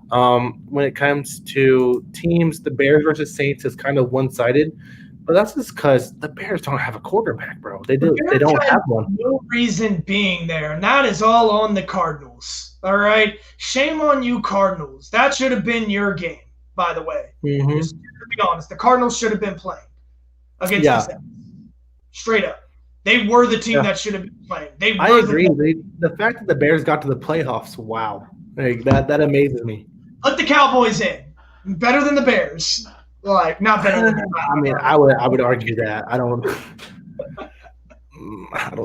When it comes to teams, the Bears versus Saints is kind of one-sided, but that's just because the Bears don't have a quarterback, bro. They do. They don't have one. No reason being there, and that is all on the Cardinals. All right, shame on you, Cardinals. That should have been your game, by the way. Mm-hmm. Just to be honest, the Cardinals should have been playing against the Saints. Straight up. They were the team that should have been playing. I agree. The fact that the Bears got to the playoffs, wow. Like, that amazes me. Put the Cowboys in. Better than the Bears. Like, not better than the Bears. I mean, I would argue that. I don't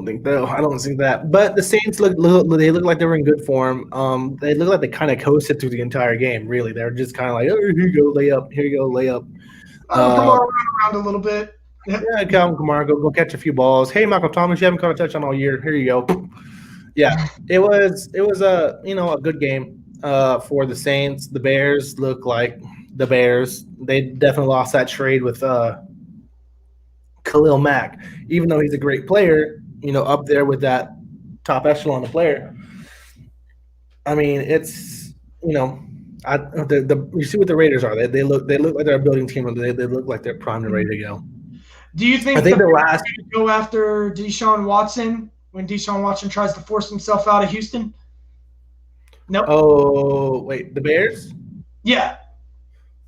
think though. I don't think that. But the Saints look like they were in good form. They look like they kind of coasted through the entire game, really. They're just kind of like, oh, here you go, layup. Here you go, layup. Kamara ran around a little bit. Yeah, Calvin Kamara, go catch a few balls. Hey, Michael Thomas, you haven't caught a touchdown all year. Here you go. Yeah, it was a good game for the Saints. The Bears look like the Bears. They definitely lost that trade with Khalil Mack, even though he's a great player. Up there with that top echelon of player. I mean, it's you see what the Raiders are. They look like they're a building team. They look like they're primed and ready to go. Do you think the Bears go after Deshaun Watson when Deshaun Watson tries to force himself out of Houston? No. Oh, wait, the Bears? Yeah,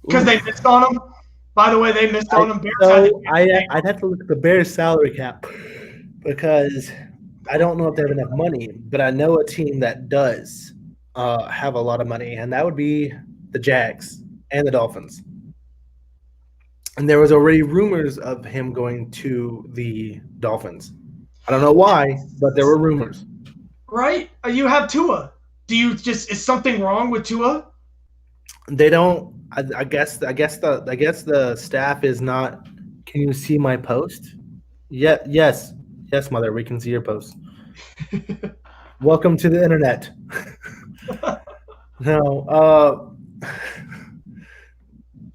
because they missed on him. By the way, they missed on him. I'd have to look at the Bears' salary cap because I don't know if they have enough money, but I know a team that does have a lot of money, and that would be the Jags and the Dolphins. And there was already rumors of him going to the Dolphins. I don't know why, but there were rumors. Right? You have Tua. Is something wrong with Tua? They don't. I guess the staff is not. Can you see my post? Yeah. Yes, mother. We can see your post. Welcome to the internet. No.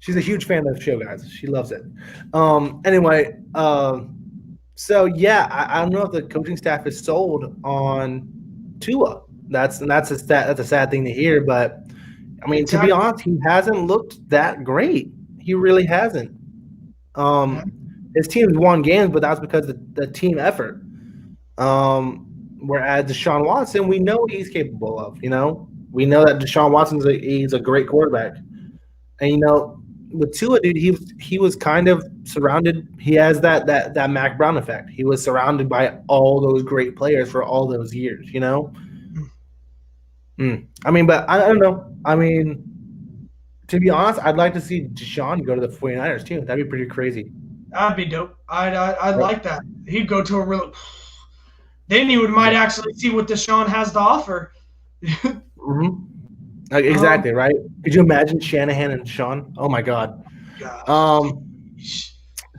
She's a huge fan of the show, guys. She loves it. Anyway, so yeah, I don't know if the coaching staff is sold on Tua. That's a sad thing to hear, but I mean, to be honest, he hasn't looked that great. He really hasn't. His team's won games, but that's because of the team effort. Whereas Deshaun Watson, we know what he's capable of. We know that Deshaun Watson's he's a great quarterback, and with Tua, dude, he was kind of surrounded. He has that Mac Brown effect. He was surrounded by all those great players for all those years. I mean, but I don't know. I mean, to be honest, I'd like to see Deshaun go to the 49ers too. That'd be pretty crazy. That'd be dope. I'd like that. He'd go to a real. Then you might actually see what Deshaun has to offer. Mm-hmm. Exactly, right? Could you imagine Shanahan and Deshaun? Oh my God.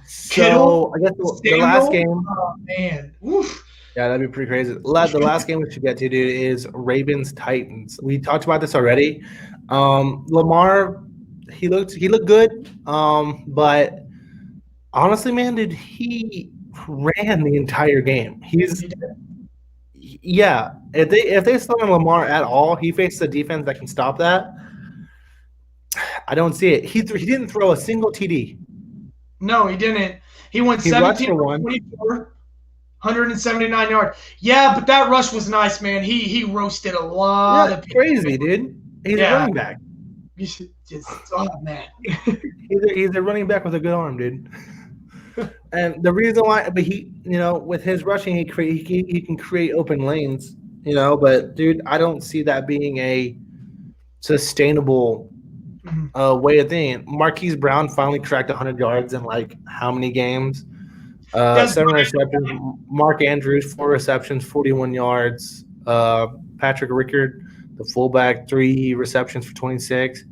So I guess the last game. Oh man. Oof. Yeah, that'd be pretty crazy. The last game we should get to, dude, is Ravens-Titans. We talked about this already. Lamar, he looked good, but honestly, man, dude, he ran the entire game. If they slow down Lamar at all, he faces a defense that can stop that. I don't see it. He didn't throw a single TD. No, he didn't. He went 17 for 24. 179 yards. Yeah, but that rush was nice, man. He roasted a lot of people. Crazy, dude. He's a running back. Man. He's a running back with a good arm, dude. And the reason why, but he, with his rushing, he can create open lanes, But dude, I don't see that being a sustainable way of thinking. Marquise Brown finally cracked 100 yards in like how many games? 7 receptions. Mark Andrews, 4 receptions, 41 yards. Patrick Rickard, the fullback, 3 receptions for 26.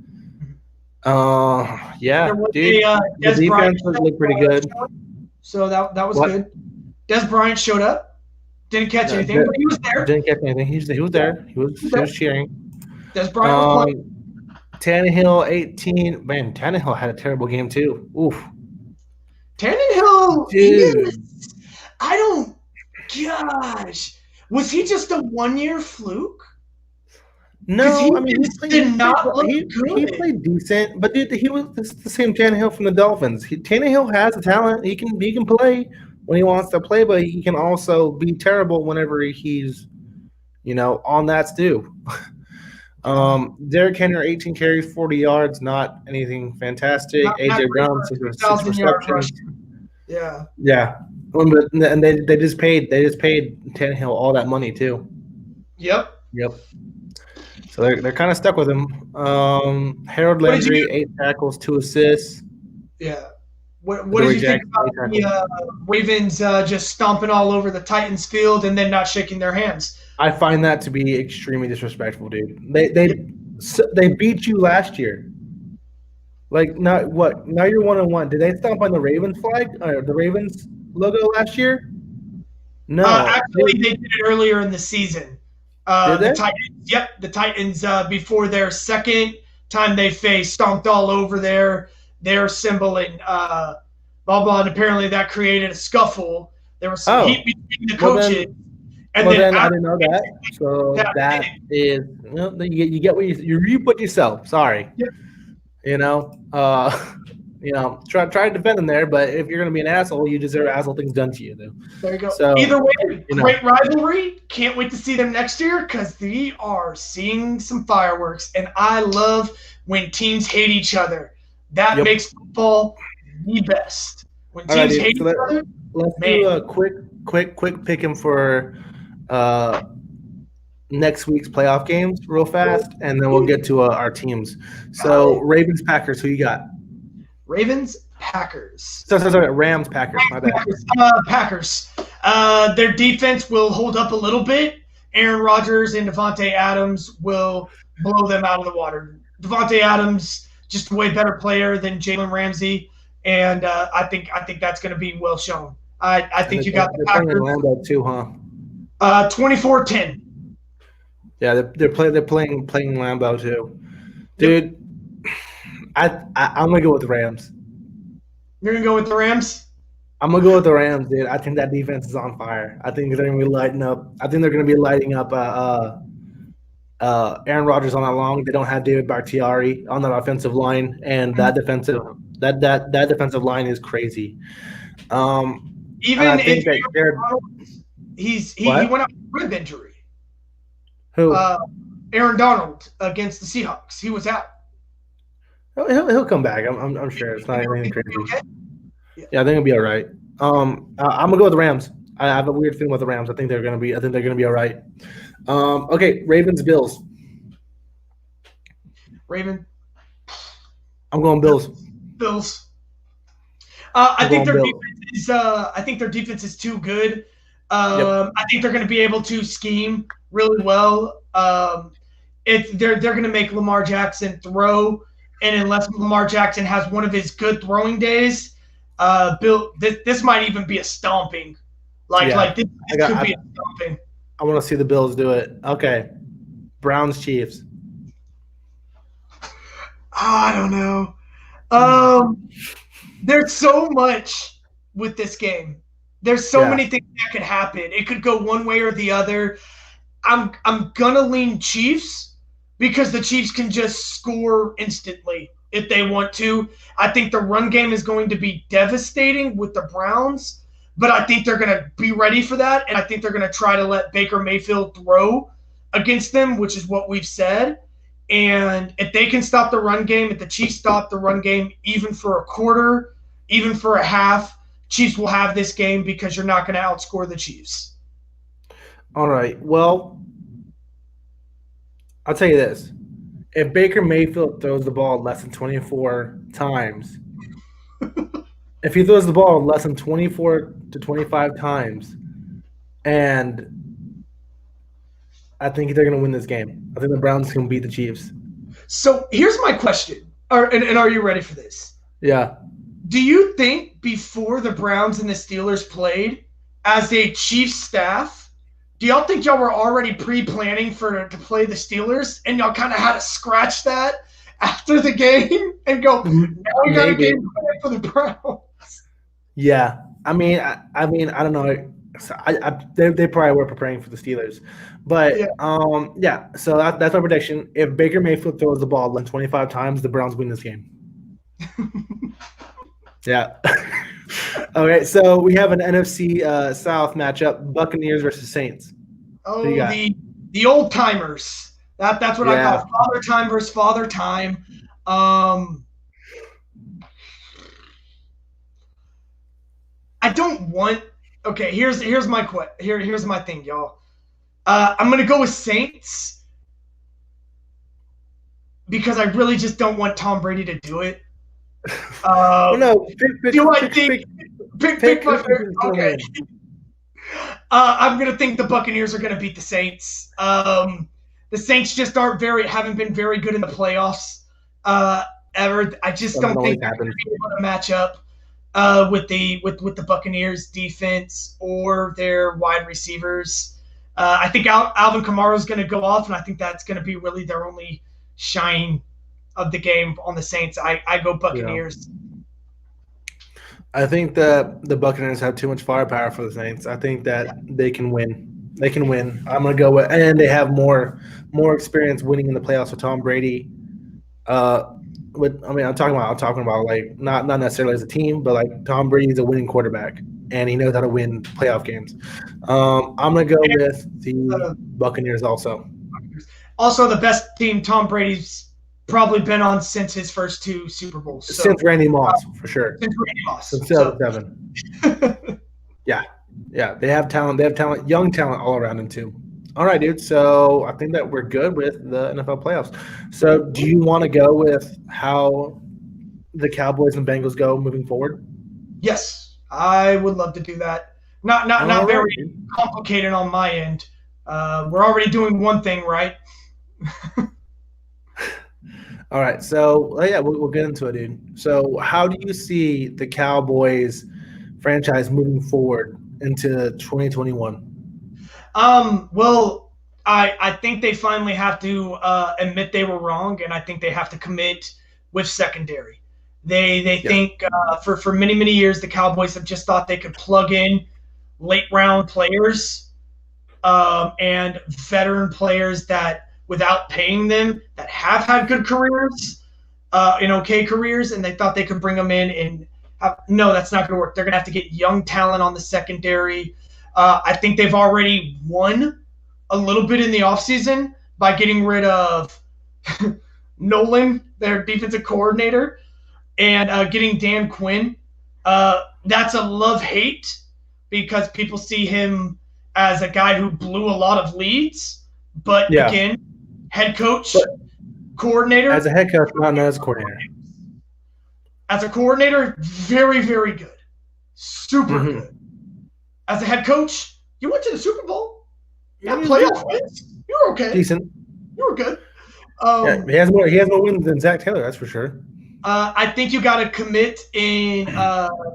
Yeah, dude. The defense looked pretty good. So that was good. Des Bryant showed up. Didn't catch anything, but he was there. Didn't catch anything. He was there. He was cheering. Des Bryant was playing. Tannehill, 18. Man, Tannehill had a terrible game too. Oof. Tannehill, gosh. Was he just a 1-year fluke? No, I mean he good. played decent, but dude, he was the same Tannehill from the Dolphins. Tannehill has the talent. He can play when he wants to play, but he can also be terrible whenever he's on that stew. Derrick Henry, 18 carries, 40 yards, not anything fantastic. AJ Brown, 6 receptions. Yeah. And they just paid Tannehill all that money too. Yep. So they're kind of stuck with him. Harold Landry, 8 tackles, 2 assists. Yeah. What did you think about the Ravens just stomping all over the Titans field and then not shaking their hands? I find that to be extremely disrespectful, dude. They beat you last year. Like, now you're 1-1. Did they stomp on the Ravens flag or the Ravens logo last year? No. Actually, they did it earlier in the season. Did they? The Titans before their second time they faced stomped all over their symbol and blah blah. And apparently that created a scuffle. There was some heat between the coaches. I didn't know that. So that is you get what you reap what you sow. Sorry. Yep. Try to defend them there, but if you're gonna be an asshole, you deserve asshole things done to you. Though. There you go. So, either way, great rivalry. Can't wait to see them next year because we are seeing some fireworks, and I love when teams hate each other. That makes football the best. When teams hate each other. Let's do a quick pick 'em for next week's playoff games real fast, and then we'll get to our teams. So Ravens, Packers, who you got? Ravens, Packers. Sorry, Rams, Packers. My bad. Packers. Their defense will hold up a little bit. Aaron Rodgers and Devontae Adams will blow them out of the water. Devontae Adams, just a way better player than Jalen Ramsey, and I think that's going to be well shown. I think you got the Packers. They're playing Orlando too, huh? 24-10. Yeah, they're playing Lambeau too, dude. I'm gonna go with the Rams. You're gonna go with the Rams? I'm gonna go with the Rams, dude. I think that defense is on fire. I think they're gonna be lighting up. Aaron Rodgers on that long. They don't have David Bakhtiari on that offensive line, and that defensive line is crazy. Even if he went out with rib injury. Who? Aaron Donald against the Seahawks. He was out. He'll come back. I'm sure it's not anything crazy. Okay? Yeah, I think it'll be all right. I'm gonna go with the Rams. I have a weird feeling with the Rams. I think they're gonna be all right. Okay, Ravens, Bills. Raven. I'm going Bills. Bills. I think their defense is too good. I think they're going to be able to scheme really well. They're going to make Lamar Jackson throw, and unless Lamar Jackson has one of his good throwing days, this might even be a stomping. This could be a stomping. I want to see the Bills do it. Okay, Browns, Chiefs. I don't know. There's so much with this game. There's so many things that could happen. It could go one way or the other. I'm gonna lean Chiefs because the Chiefs can just score instantly if they want to. I think the run game is going to be devastating with the Browns, but I think they're gonna be ready for that, and I think they're gonna try to let Baker Mayfield throw against them, which is what we've said. And if they can stop the run game, if the Chiefs stop the run game even for a quarter, even for a half, Chiefs will have this game because you're not going to outscore the Chiefs. All right. Well, I'll tell you this. If Baker Mayfield throws the ball less than 24 times, if he throws the ball less than 24 to 25 times, and I think they're going to win this game. I think the Browns can beat the Chiefs. So here's my question. And are you ready for this? Yeah. Do you think before the Browns and the Steelers played, as a Chiefs staff, do y'all think y'all were already pre-planning to play the Steelers, and y'all kind of had to scratch that after the game and go, now we got a game plan for the Browns? Yeah. I mean, I don't know. So they probably were preparing for the Steelers. But, so that's my prediction. If Baker Mayfield throws the ball 25 times, the Browns win this game. Yeah. Okay, so we have an NFC South matchup, Buccaneers versus Saints. Oh, the old timers. That's what I call father time versus father time. I don't want. Okay, here's my here's my thing, y'all. I'm gonna go with Saints because I really just don't want Tom Brady to do it. No, pick my favorite. Okay. I'm gonna think the Buccaneers are gonna beat the Saints. The Saints just haven't been very good in the playoffs ever. I just don't think they're gonna be able to match up with the Buccaneers defense or their wide receivers. I think Alvin Kamara is going to go off, and I think that's going to be really their only shine of the game on the Saints. I go Buccaneers. Yeah. I think that the Buccaneers have too much firepower for the Saints. I think that they can win. They can win. I'm going to go with – and they have more experience winning in the playoffs with Tom Brady. I'm talking about like not necessarily as a team, but like Tom Brady's a winning quarterback and he knows how to win playoff games. I'm gonna go with the Buccaneers also. Also, the best team Tom Brady's probably been on since his first 2 Super Bowls. So, since Randy Moss, for sure. Since Randy Moss. Since 2007. Yeah. They have talent. They have talent, young talent all around them too. All right, dude. So I think that we're good with the NFL playoffs. So do you want to go with how the Cowboys and Bengals go moving forward? Yes, I would love to do that. Not very complicated on my end. We're already doing one thing, right? All right. So we'll get into it, dude. So how do you see the Cowboys franchise moving forward into 2021? Well, I think they finally have to admit they were wrong, and I think they have to commit with secondary. They think for many, many years the Cowboys have just thought they could plug in late-round players and veteran players that, without paying them, that have had good careers, okay careers, and they thought they could bring them in and no, that's not going to work. They're going to have to get young talent on the secondary. I think they've already won a little bit in the offseason by getting rid of Nolan, their defensive coordinator, and getting Dan Quinn. That's a love-hate because people see him as a guy who blew a lot of leads. But, again, head coach, coordinator. As a head coach, not as a coordinator. As a coordinator, very, very good. Super good. As a head coach, you went to the Super Bowl. You had playoff wins. You were okay. Decent. You were good. He has more wins than Zach Taylor, that's for sure. I think you got to commit in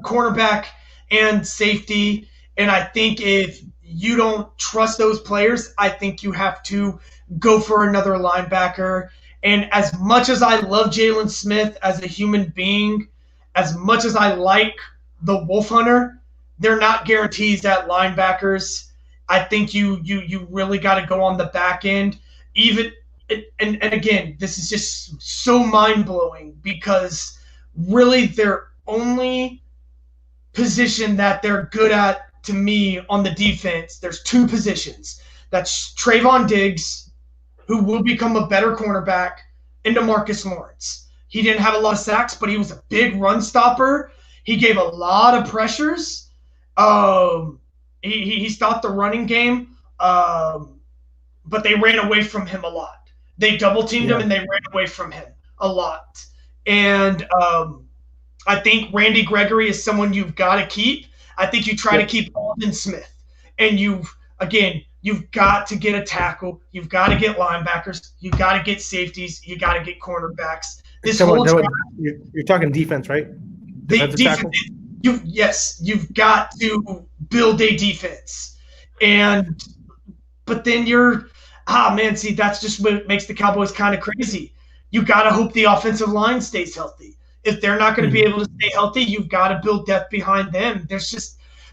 cornerback and safety. And I think if you don't trust those players, I think you have to go for another linebacker. And as much as I love Jalen Smith as a human being, as much as I like the Wolf Hunter, they're not guarantees at linebackers. I think you really got to go on the back end. And again, this is just so mind-blowing because really their only position that they're good at, to me, on the defense, there's 2 positions. That's Trayvon Diggs, who will become a better cornerback, and DeMarcus Lawrence. He didn't have a lot of sacks, but he was a big run stopper. He gave a lot of pressures. He stopped the running game, but they ran away from him a lot. They double-teamed him, and they ran away from him a lot. And I think Randy Gregory is someone you've got to keep. I think you try to keep Alden Smith. And you've got to get a tackle. You've got to get linebackers. You've got to get safeties. You got to get cornerbacks. You're talking defense, right? You've got to build a defense. But then that's just what makes the Cowboys kind of crazy. You got to hope the offensive line stays healthy. If they're not going to be able to stay healthy, you've got to build depth behind them.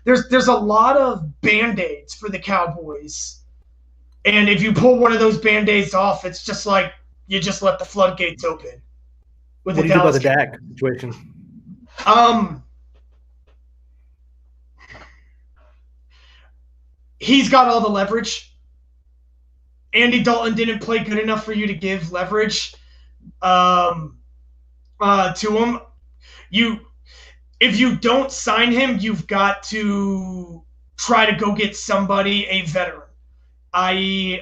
there's a lot of Band-Aids for the Cowboys. And if you pull one of those Band-Aids off, it's just like you just let the floodgates open. What do you do about the Dak situation? He's got all the leverage. Andy Dalton didn't play good enough for you to give leverage to him. If you don't sign him, you've got to try to go get somebody, a veteran. I.e.,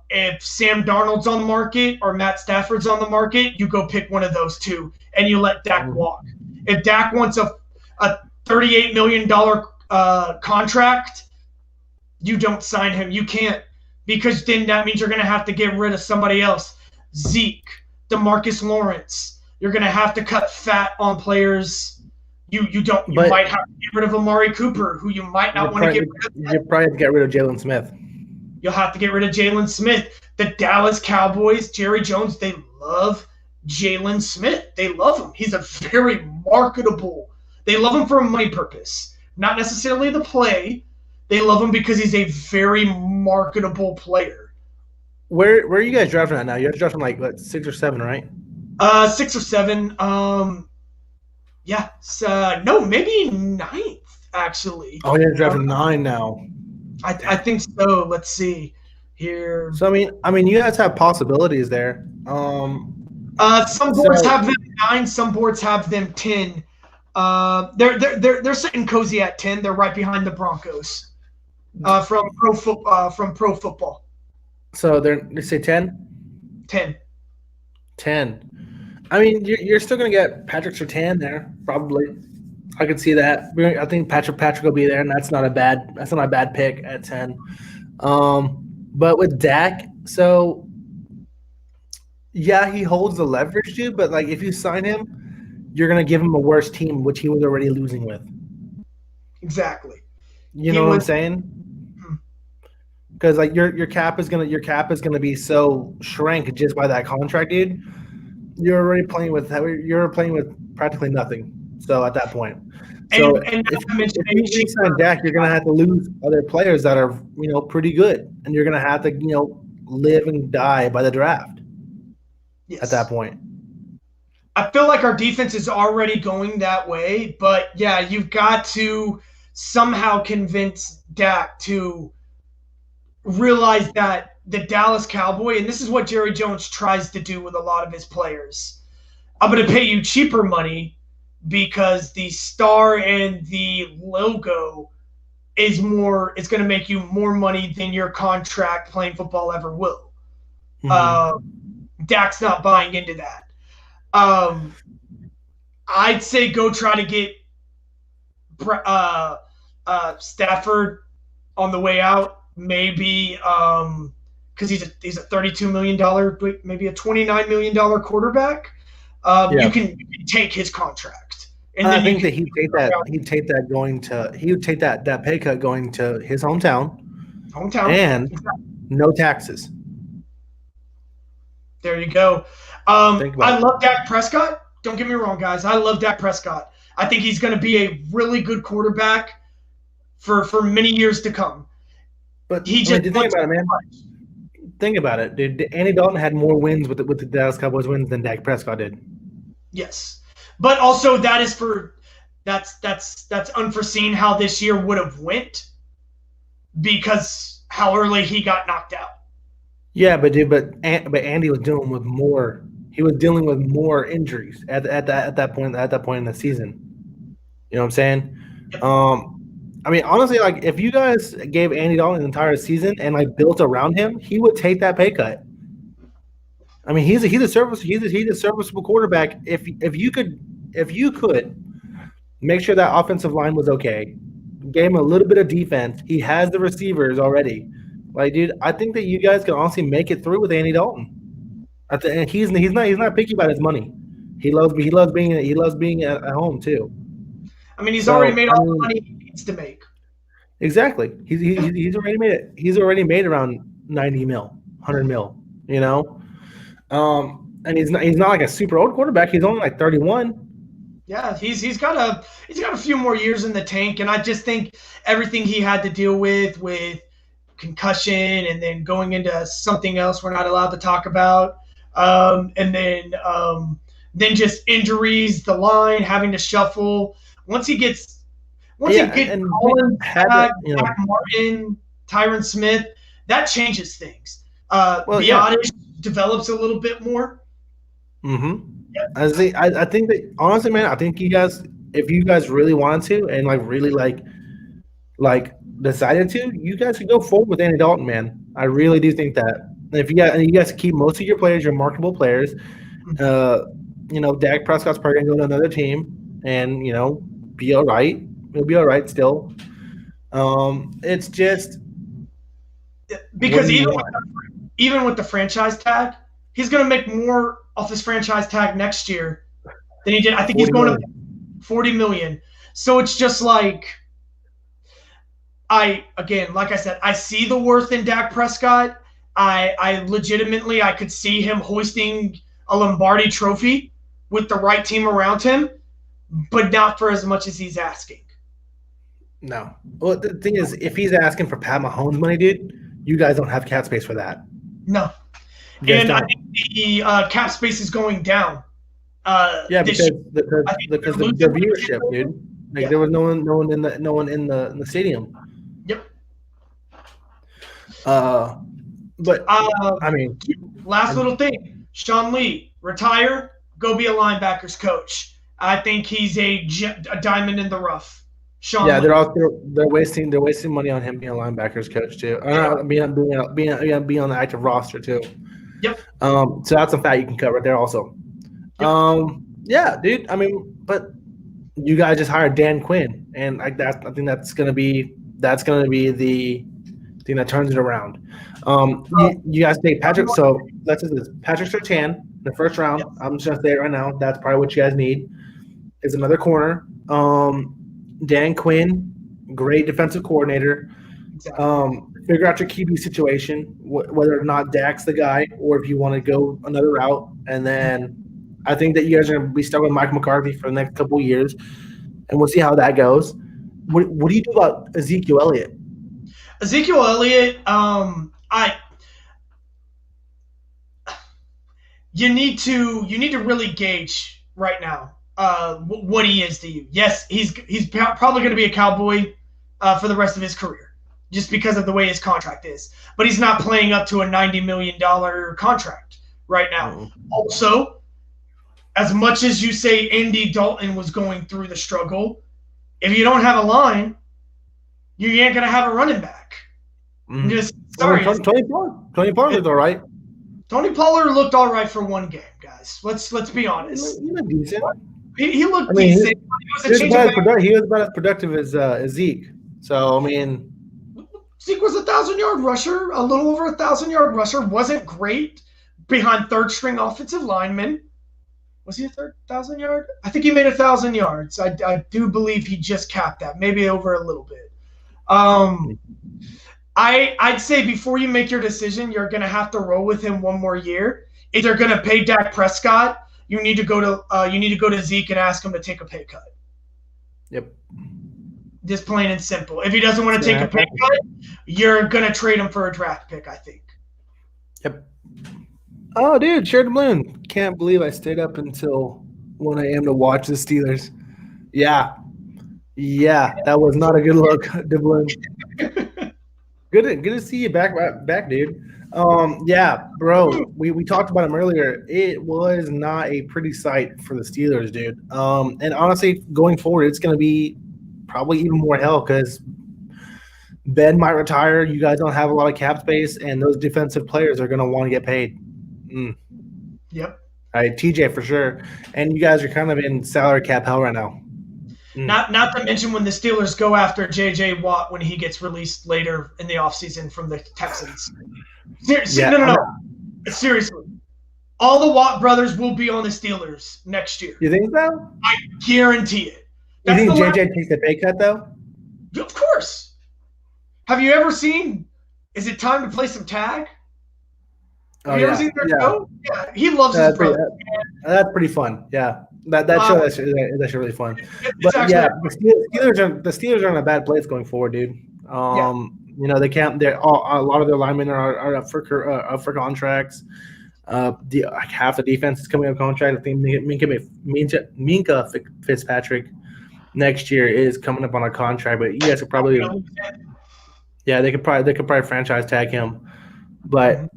if Sam Darnold's on the market or Matt Stafford's on the market, you go pick one of those two and you let Dak walk. If Dak wants a $38 million contract, you don't sign him. You can't, because then that means you're going to have to get rid of somebody else. Zeke, DeMarcus Lawrence. You're going to have to cut fat on players. You might have to get rid of Amari Cooper, who you might not want to get rid of. You probably have to get rid of Jalen Smith. You'll have to get rid of Jalen Smith. The Dallas Cowboys, Jerry Jones, they love Jalen Smith. They love him. He's a very marketable. They love him for a money purpose, not necessarily the play. They love him because he's a very marketable player. Where are you guys drafting at now? You're drafting like what, 6 or 7, right? 6 or 7. Yeah. No, maybe 9th actually. Oh, you're drafting 9 now. I think so. Let's see here. So I mean, you guys have possibilities there. Some boards have them 9. Some boards have them 10. They're sitting cozy at 10. They're right behind the Broncos. From Pro Football. So they say 10. 10. 10. I mean, you're still going to get Patrick Surtain there, probably. I could see that. I think Patrick will be there, and that's not a bad pick at 10. But with Dak, so yeah, he holds the leverage, dude. But like, if you sign him, you're going to give him a worse team, which he was already losing with. Exactly. You know what I'm saying? Because like your cap is gonna be so shrank just by that contract, dude. You're already playing with practically nothing. So at that point, if you sign Dak, you're gonna have to lose other players that are pretty good, and you're gonna have to live and die by the draft. Yes. At that point, I feel like our defense is already going that way, but yeah, you've got to somehow convince Dak to realize that the Dallas Cowboy, and this is what Jerry Jones tries to do with a lot of his players, I'm going to pay you cheaper money because the star and the logo is it's going to make you more money than your contract playing football ever will. Dak's not buying into that. I'd say go try to get Stafford on the way out. Maybe because he's a $32 million, maybe a $29 million quarterback. You can take his contract, and I think that he'd take that pay cut going to his hometown, and no taxes. There you go. I love Dak Prescott. Don't get me wrong, guys. I love Dak Prescott. I think he's going to be a really good quarterback for many years to come. But think about it, man. Think about it, dude. Andy Dalton had more wins with the Dallas Cowboys wins than Dak Prescott did. Yes, but also that's unforeseen how this year would have went because how early he got knocked out. Yeah, but Andy was dealing with more. He was dealing with more injuries at that point in the season. You know what I'm saying? Yep. I mean, honestly, like if you guys gave Andy Dalton an entire season and like built around him, he would take that pay cut. I mean, he's a serviceable quarterback. If you could make sure that offensive line was okay, gave him a little bit of defense. He has the receivers already. Like, dude, I think that you guys can honestly make it through with Andy Dalton. And he's not picky about his money. He loves being at home too. I mean, he's already made all the money he needs to make. Exactly. He's already made it. He's already made around 90 mil, 100 mil, you know? And he's not like a super old quarterback. He's only like 31. Yeah, he's got a few more years in the tank, and I just think everything he had to deal with concussion and then going into something else we're not allowed to talk about, and then just injuries, the line having to shuffle. Once he gets Collins back, Jack Martin, Tyron Smith, that changes things. Biotic develops a little bit more. Mm-hmm. Yep. I think that honestly, man, I think you guys, if you guys really wanted to and really decided to, you guys could go forward with Andy Dalton, man. I really do think that. And if you guys keep most of your players, your marketable players, Dak Prescott's probably gonna go to another team and be all right. He'll be all right still. It's just because even with the franchise tag, he's gonna make more off his franchise tag next year than he did. I think he's going to $40 million. So it's just like like I said, I see the worth in Dak Prescott. I legitimately could see him hoisting a Lombardi trophy with the right team around him, but not for as much as he's asking. No. Well, the thing is, if he's asking for Pat Mahomes money, dude, you guys don't have cap space for that. No. And I think the cap space is going down. Because the viewership, dude. There was no one in the stadium. Yep. But I mean, last little thing, Sean Lee, retire, go be a linebackers coach. I think he's a diamond in the rough. Sean Lee. They're wasting money on him being a linebackers coach too. Being on the active roster too. Yep. So that's a fact you can cut right there also. Yep. Yeah, dude. I mean, but you guys just hired Dan Quinn, and I think that's gonna be the thing that turns it around. You guys take Patrick. So let's do this. Patrick Surtain in the first round. Yep. I'm just gonna say it right now. That's probably what you guys need. Is another corner. Dan Quinn, great defensive coordinator. Exactly. Figure out your QB situation, whether or not Dak's the guy, or if you want to go another route. And then I think that you guys are going to be stuck with Mike McCarthy for the next couple of years, and we'll see how that goes. What do you do about Ezekiel Elliott? Ezekiel Elliott, you need to really gauge right now what he is to you. Yes, he's probably going to be a Cowboy for the rest of his career, just because of the way his contract is. But he's not playing up to a $90 million contract right now. Mm-hmm. Also, as much as you say Andy Dalton was going through the struggle, if you don't have a line, you ain't going to have a running back. Mm-hmm. Just sorry. Tony Pollard looked all right. Tony Pollard looked all right for one game, guys. Let's be honest. He looked decent. He looked decent. He was about as productive as Zeke. So, I mean, Zeke was a 1,000-yard rusher, a little over 1,000-yard rusher. Wasn't great behind third-string offensive linemen. Was he a 1,000-yard? I think he made 1,000 yards. I do believe he just capped that, maybe over a little bit. I'd say before you make your decision, you're going to have to roll with him one more year. If they're going to pay Dak Prescott, you need to go to Zeke and ask him to take a pay cut. Yep. Just plain and simple. If he doesn't want to take a pay cut, you're going to trade him for a draft pick, I think. Yep. Oh, dude, Sheridan Bloom. Can't believe I stayed up until 1 a.m. to watch the Steelers. Yeah, that was not a good look, DeBloom. Good to see you back, dude. Yeah, bro. We talked about him earlier. It was not a pretty sight for the Steelers, dude. And honestly, going forward, it's going to be probably even more hell because Ben might retire. You guys don't have a lot of cap space, and those defensive players are going to want to get paid. Yep. All right, TJ for sure. And you guys are kind of in salary cap hell right now. Not to mention when the Steelers go after J.J. Watt when he gets released later in the offseason from the Texans. No. Seriously. All the Watt brothers will be on the Steelers next year. You think so? I guarantee it. You think J.J. takes a pay cut, though? Of course. Have you ever seen Is It Time to Play Some Tag? Have you ever seen their show? Yeah, he loves his brother. That's pretty fun. Yeah. That show that's really fun. But yeah, the Steelers are in a bad place going forward, dude. They can't. They're a lot of their linemen are up for contracts. Half the defense is coming up contract. I think Minka Fitzpatrick next year is coming up on a contract, but you guys could probably, they could probably franchise tag him, but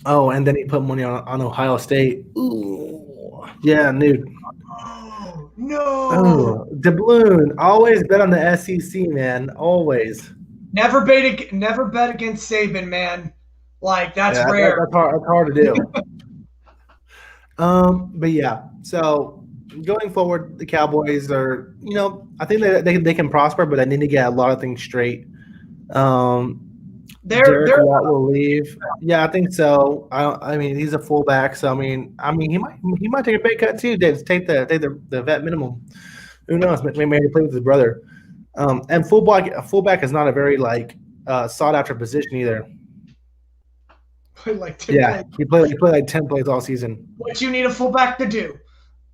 Oh, and then he put money on Ohio State. Ooh, yeah, dude. Oh, no. Oh, doubloon. Always bet on the SEC, man. Always. Never bet against Saban, man. Like that's rare. That's hard to do. But yeah. So going forward, the Cowboys are, I think they can prosper, but they need to get a lot of things straight. Derek Watt will leave. Yeah, I think so. I mean, he's a fullback, so I mean, he might take a pay cut too. Dave, take the vet minimum. Who knows? Maybe he play with his brother. And fullback is not a very sought after position either. Played like 10 plays. He played like 10 plays all season. What you need a fullback to do?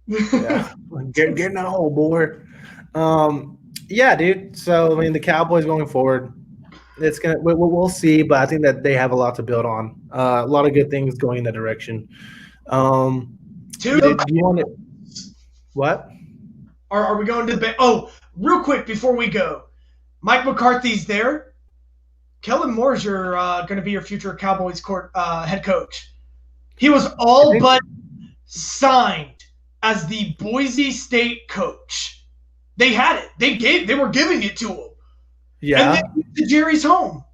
Yeah, get in that hole, boy. Yeah, dude. So I mean, the Cowboys going forward. We'll see, but I think that they have a lot to build on. A lot of good things going in that direction. Do you want to? What? Are we going to the? Oh, real quick before we go, Mike McCarthy's there. Kellen Moore's going to be your future Cowboys head coach. He was all but signed as the Boise State coach. They had it. They were giving it to him. Yeah. And then he went to Jerry's home.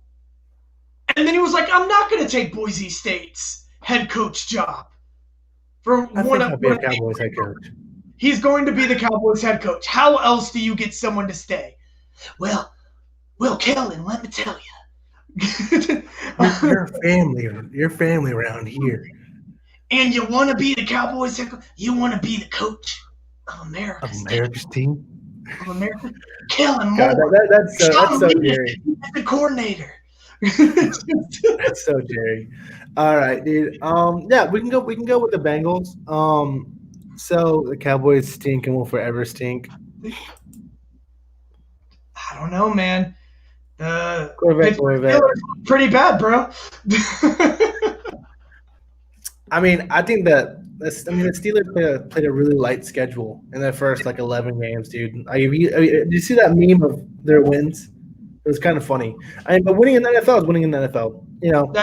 And then he was like, I'm not going to take Boise State's head coach job. Cowboys head coach. He's going to be the Cowboys head coach. How else do you get someone to stay? Well, Kellen, let me tell you. Your family around here. And you want to be the Cowboys head coach? You want to be the coach of America's team? Of America? Kellen Moore. That's so Jerry. The coordinator. That's so Jerry. All right, dude. Yeah, we can go with the Bengals. So the Cowboys stink and will forever stink. I don't know, man. Corvette. Pretty bad, bro. I mean, I think the Steelers played a really light schedule in their first 11 games, dude. Did you see that meme of their wins? It was kind of funny. But winning in the NFL is winning in the NFL.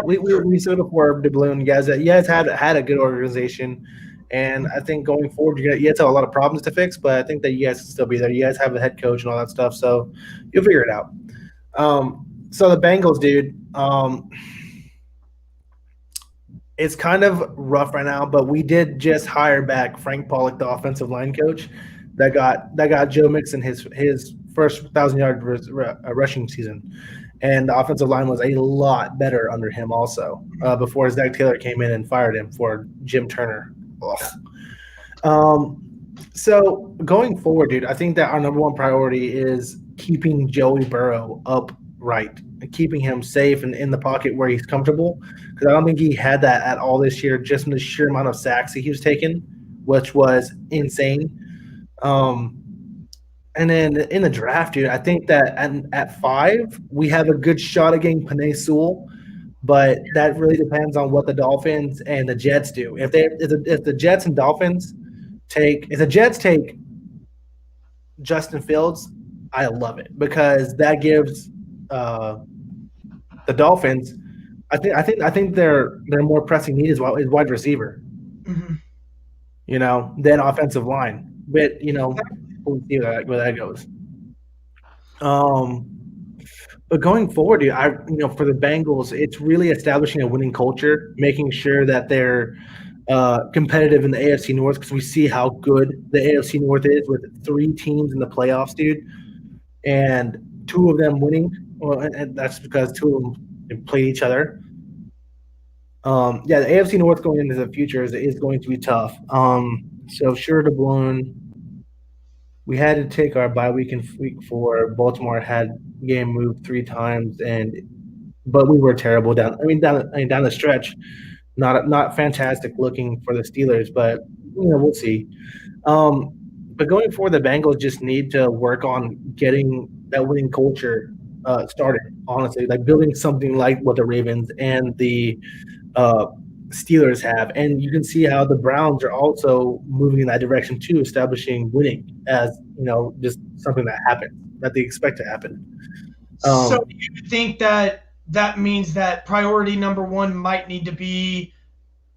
We said before, Doubloon, you guys had a good organization, and I think going forward, you guys have a lot of problems to fix, but I think that you guys can still be there. You guys have a head coach and all that stuff, so you'll figure it out. So the Bengals, dude. It's kind of rough right now, but we did just hire back Frank Pollock, the offensive line coach, that got Joe Mixon his first 1,000-yard rushing season, and the offensive line was a lot better under him also. Before Zach Taylor came in and fired him for Jim Turner. So going forward, dude, I think that our number one priority is keeping Joey Burrow upright and keeping him safe and in the pocket where he's comfortable, because I don't think he had that at all this year, just from the sheer amount of sacks that he was taking, which was insane. And then in the draft, dude, I think that at 5 we have a good shot at getting Penei Sewell, but that really depends on what the Dolphins and the Jets do. If the Jets and Dolphins take Justin Fields, I love it, because that gives the Dolphins, I think their more pressing need is wide receiver, than offensive line. But we'll see where that goes. But going forward, dude, for the Bengals, it's really establishing a winning culture, making sure that they're competitive in the AFC North, because we see how good the AFC North is with 3 teams in the playoffs, dude, and 2 of them winning. Well, and that's because 2 of them play each other. The AFC North going into the future is going to be tough. So sure, Doubloon, we had to take our bye week in week 4. Baltimore had game moved 3 times, but we were terrible down the stretch. Not fantastic looking for the Steelers, but we'll see. But going forward, the Bengals just need to work on getting that winning culture started. Honestly, like building something like what the Ravens and the uh, Steelers have, and you can see how the Browns are also moving in that direction too, establishing winning as just something that happens that they expect to happen. So do you think that means that priority number one might need to be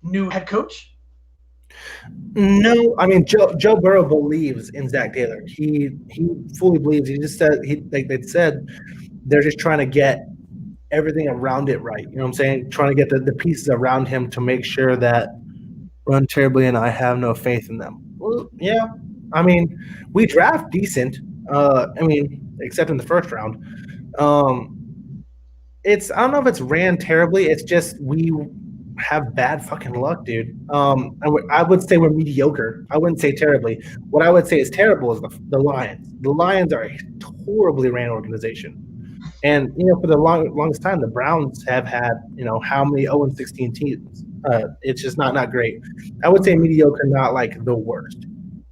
new head coach? No, I mean Joe Burrow believes in Zach Taylor. He fully believes. He just said like they said they're just trying to get everything around it right. You know what I'm saying? Trying to get the pieces around him to make sure that run terribly and I have no faith in them. Well, yeah. I mean, we draft decent. Except in the first round. I don't know if it's ran terribly. It's just we have bad fucking luck, dude. I would say we're mediocre. I wouldn't say terribly. What I would say is terrible is the Lions. The Lions are a horribly ran organization. And, for the longest time, the Browns have had, how many 0-16 teams? It's just not great. I would say mediocre, not like the worst.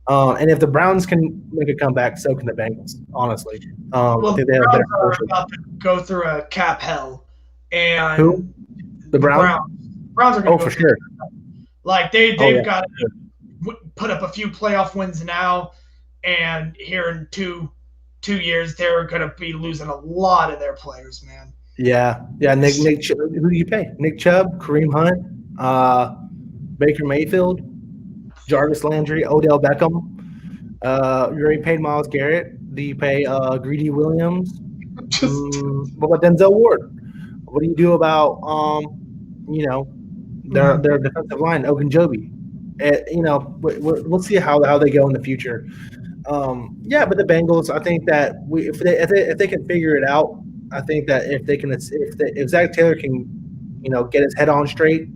And if the Browns can make a comeback, so can the Bengals, honestly. Well, the Browns are about to go through a cap hell. And who? The Browns? Browns are going to go for sure. Like, they've got to put up a few playoff wins now, and here in two years, they're going to be losing a lot of their players, man. Yeah. Nick who do you pay? Nick Chubb, Kareem Hunt, Baker Mayfield, Jarvis Landry, Odell Beckham. You already paid Myles Garrett. Do you pay Greedy Williams? What about Denzel Ward? What do you do about their defensive line, Ogunjobi? We'll see how they go in the future. But the Bengals, I think that if they can figure it out, I think that if Zach Taylor can, get his head on straight,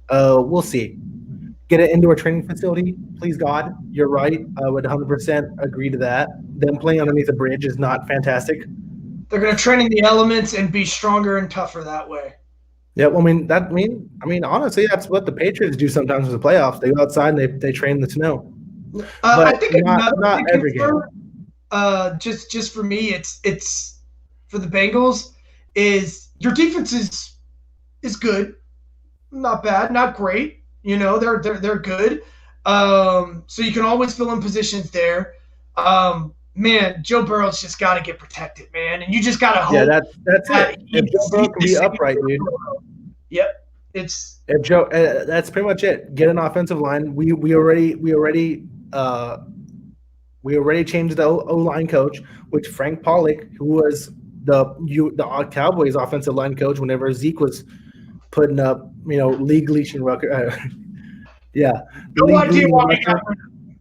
we'll see. Get it into a training facility, please God. You're right. I would 100% agree to that. Them playing underneath a bridge is not fantastic. They're going to train in the elements and be stronger and tougher that way. Yeah, well, honestly, that's what the Patriots do sometimes in the playoffs. They go outside and they train in the snow. I think not every game. Just for me, it's for the Bengals is your defense is good, not bad, not great. They're good. So you can always fill in positions there. Man, Joe Burrow's just got to get protected, man, and you just got to hope. Yeah, that's it. If Joe Burrow can be upright, dude. Yep, if Joe. That's pretty much it. Get an offensive line. We already changed the O-line coach, which Frank Pollock, who was the Cowboys offensive line coach whenever Zeke was putting up, league leading record. Yeah. No idea why he got rid of him.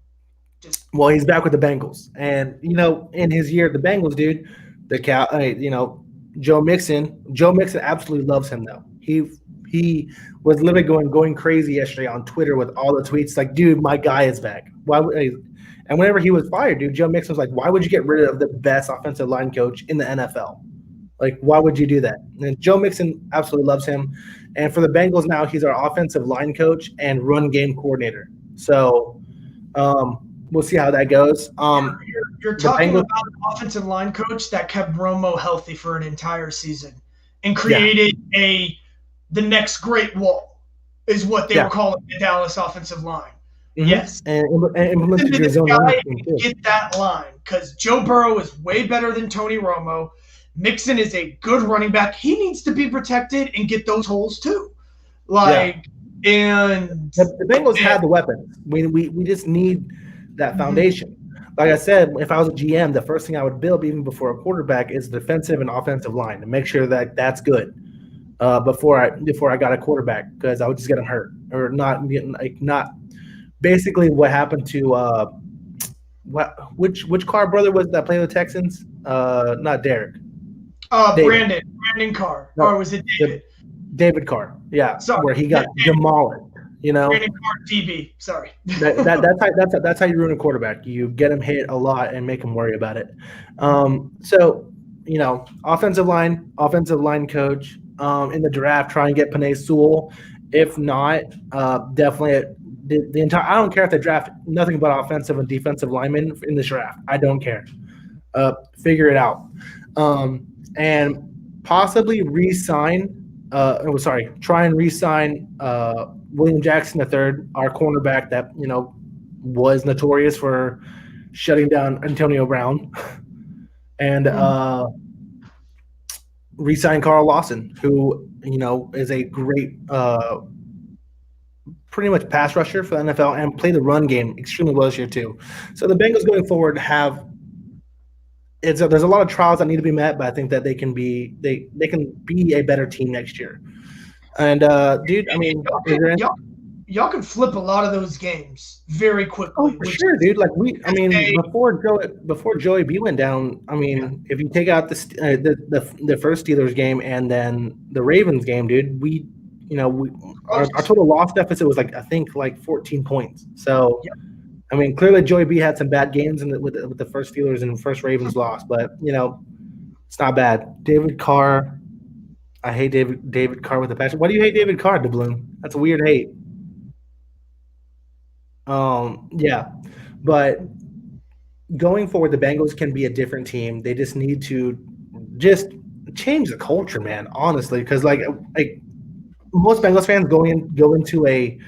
Well, he's back with the Bengals, and in his year at the Bengals, dude, Joe Mixon absolutely loves him though. He was literally going crazy yesterday on Twitter with all the tweets like, dude, my guy is back. And whenever he was fired, dude, Joe Mixon was like, why would you get rid of the best offensive line coach in the NFL? Like, why would you do that? And Joe Mixon absolutely loves him. And for the Bengals now, he's our offensive line coach and run game coordinator. So we'll see how that goes. You're talking about an offensive line coach that kept Romo healthy for an entire season and created the next great wall is what they were calling the Dallas offensive line. Mm-hmm. Yes. And implemented your zone get that line because Joe Burrow is way better than Tony Romo. Mixon is a good running back. He needs to be protected and get those holes too. And the Bengals have the weapons. We just need that foundation. Like I said, if I was a GM, the first thing I would build even before a quarterback is defensive and offensive line to make sure that that's good before I got a quarterback because I would just get him hurt or not basically what happened to which Carr brother was that played with the Texans? Not Derek. Brandon Carr. No, or was it David? David Carr. Yeah. Sorry. Where he got demolished. Brandon Carr DB. Sorry. That's how you ruin a quarterback. You get him hit a lot and make him worry about it. Offensive line coach in the draft, try and get Penei Sewell If not, definitely the entire. I don't care if they draft nothing but offensive and defensive linemen in this draft. I don't care. Figure it out, and possibly re-sign. Try and re-sign William Jackson III, our cornerback that was notorious for shutting down Antonio Brown, and re-sign Carl Lawson, who is a great pretty much pass rusher for the NFL and play the run game extremely well this year too. So the Bengals going forward there's a lot of trials that need to be met, but I think that they can be a better team next year. And dude, I mean, y'all can flip a lot of those games very quickly. Oh, for sure, dude. Like before Joey B went down, I mean, if you take out the first Steelers game and then the Ravens game, dude, our total loss deficit was I think 14 points. So. Yep. I mean, clearly Joey B had some bad games with the first Steelers and first Ravens loss, but it's not bad. David Carr, I hate David Carr with a passion. Why do you hate David Carr, DeBloom? That's a weird hate. Yeah, but going forward, the Bengals can be a different team. They just need to change the culture, man. Honestly, because like most Bengals fans go into a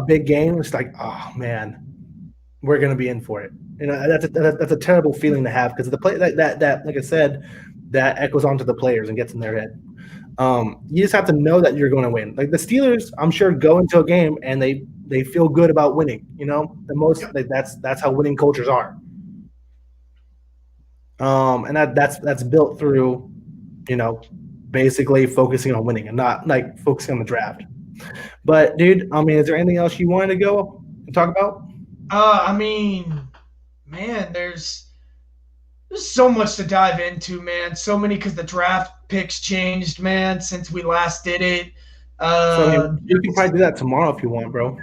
big game, it's like, oh man, we're going to be in for it. That's a terrible feeling to have because the play that like I said, that echoes onto the players and gets in their head. You just have to know that you're going to win. Like the Steelers, I'm sure go into a game and they feel good about winning. That's how winning cultures are. And that's built through, basically focusing on winning and not focusing on the draft. But dude, I mean, is there anything else you wanted to go and talk about? I mean, man, there's so much to dive into, man. So many because the draft picks changed, man, since we last did it. You can probably do that tomorrow if you want, bro.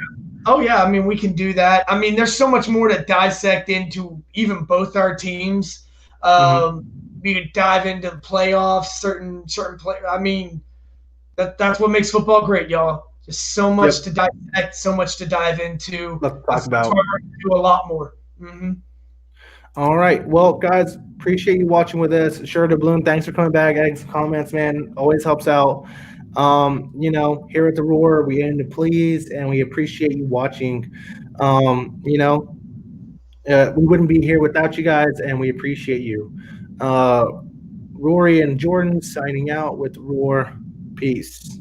Oh yeah, I mean we can do that. I mean, there's so much more to dissect into even both our teams. We could dive into the playoffs, certain play. I mean, that's what makes football great, y'all. Just so much to dissect, so much to dive into. Let's talk about do a lot more. Mm-hmm. All right. Well, guys, appreciate you watching with us. Sure to Bloom, thanks for coming back, adding some comments, man. Always helps out. Here at the Roar, we aim to please, and we appreciate you watching. We wouldn't be here without you guys, and we appreciate you. Rory and Jordan signing out with Roar. Peace.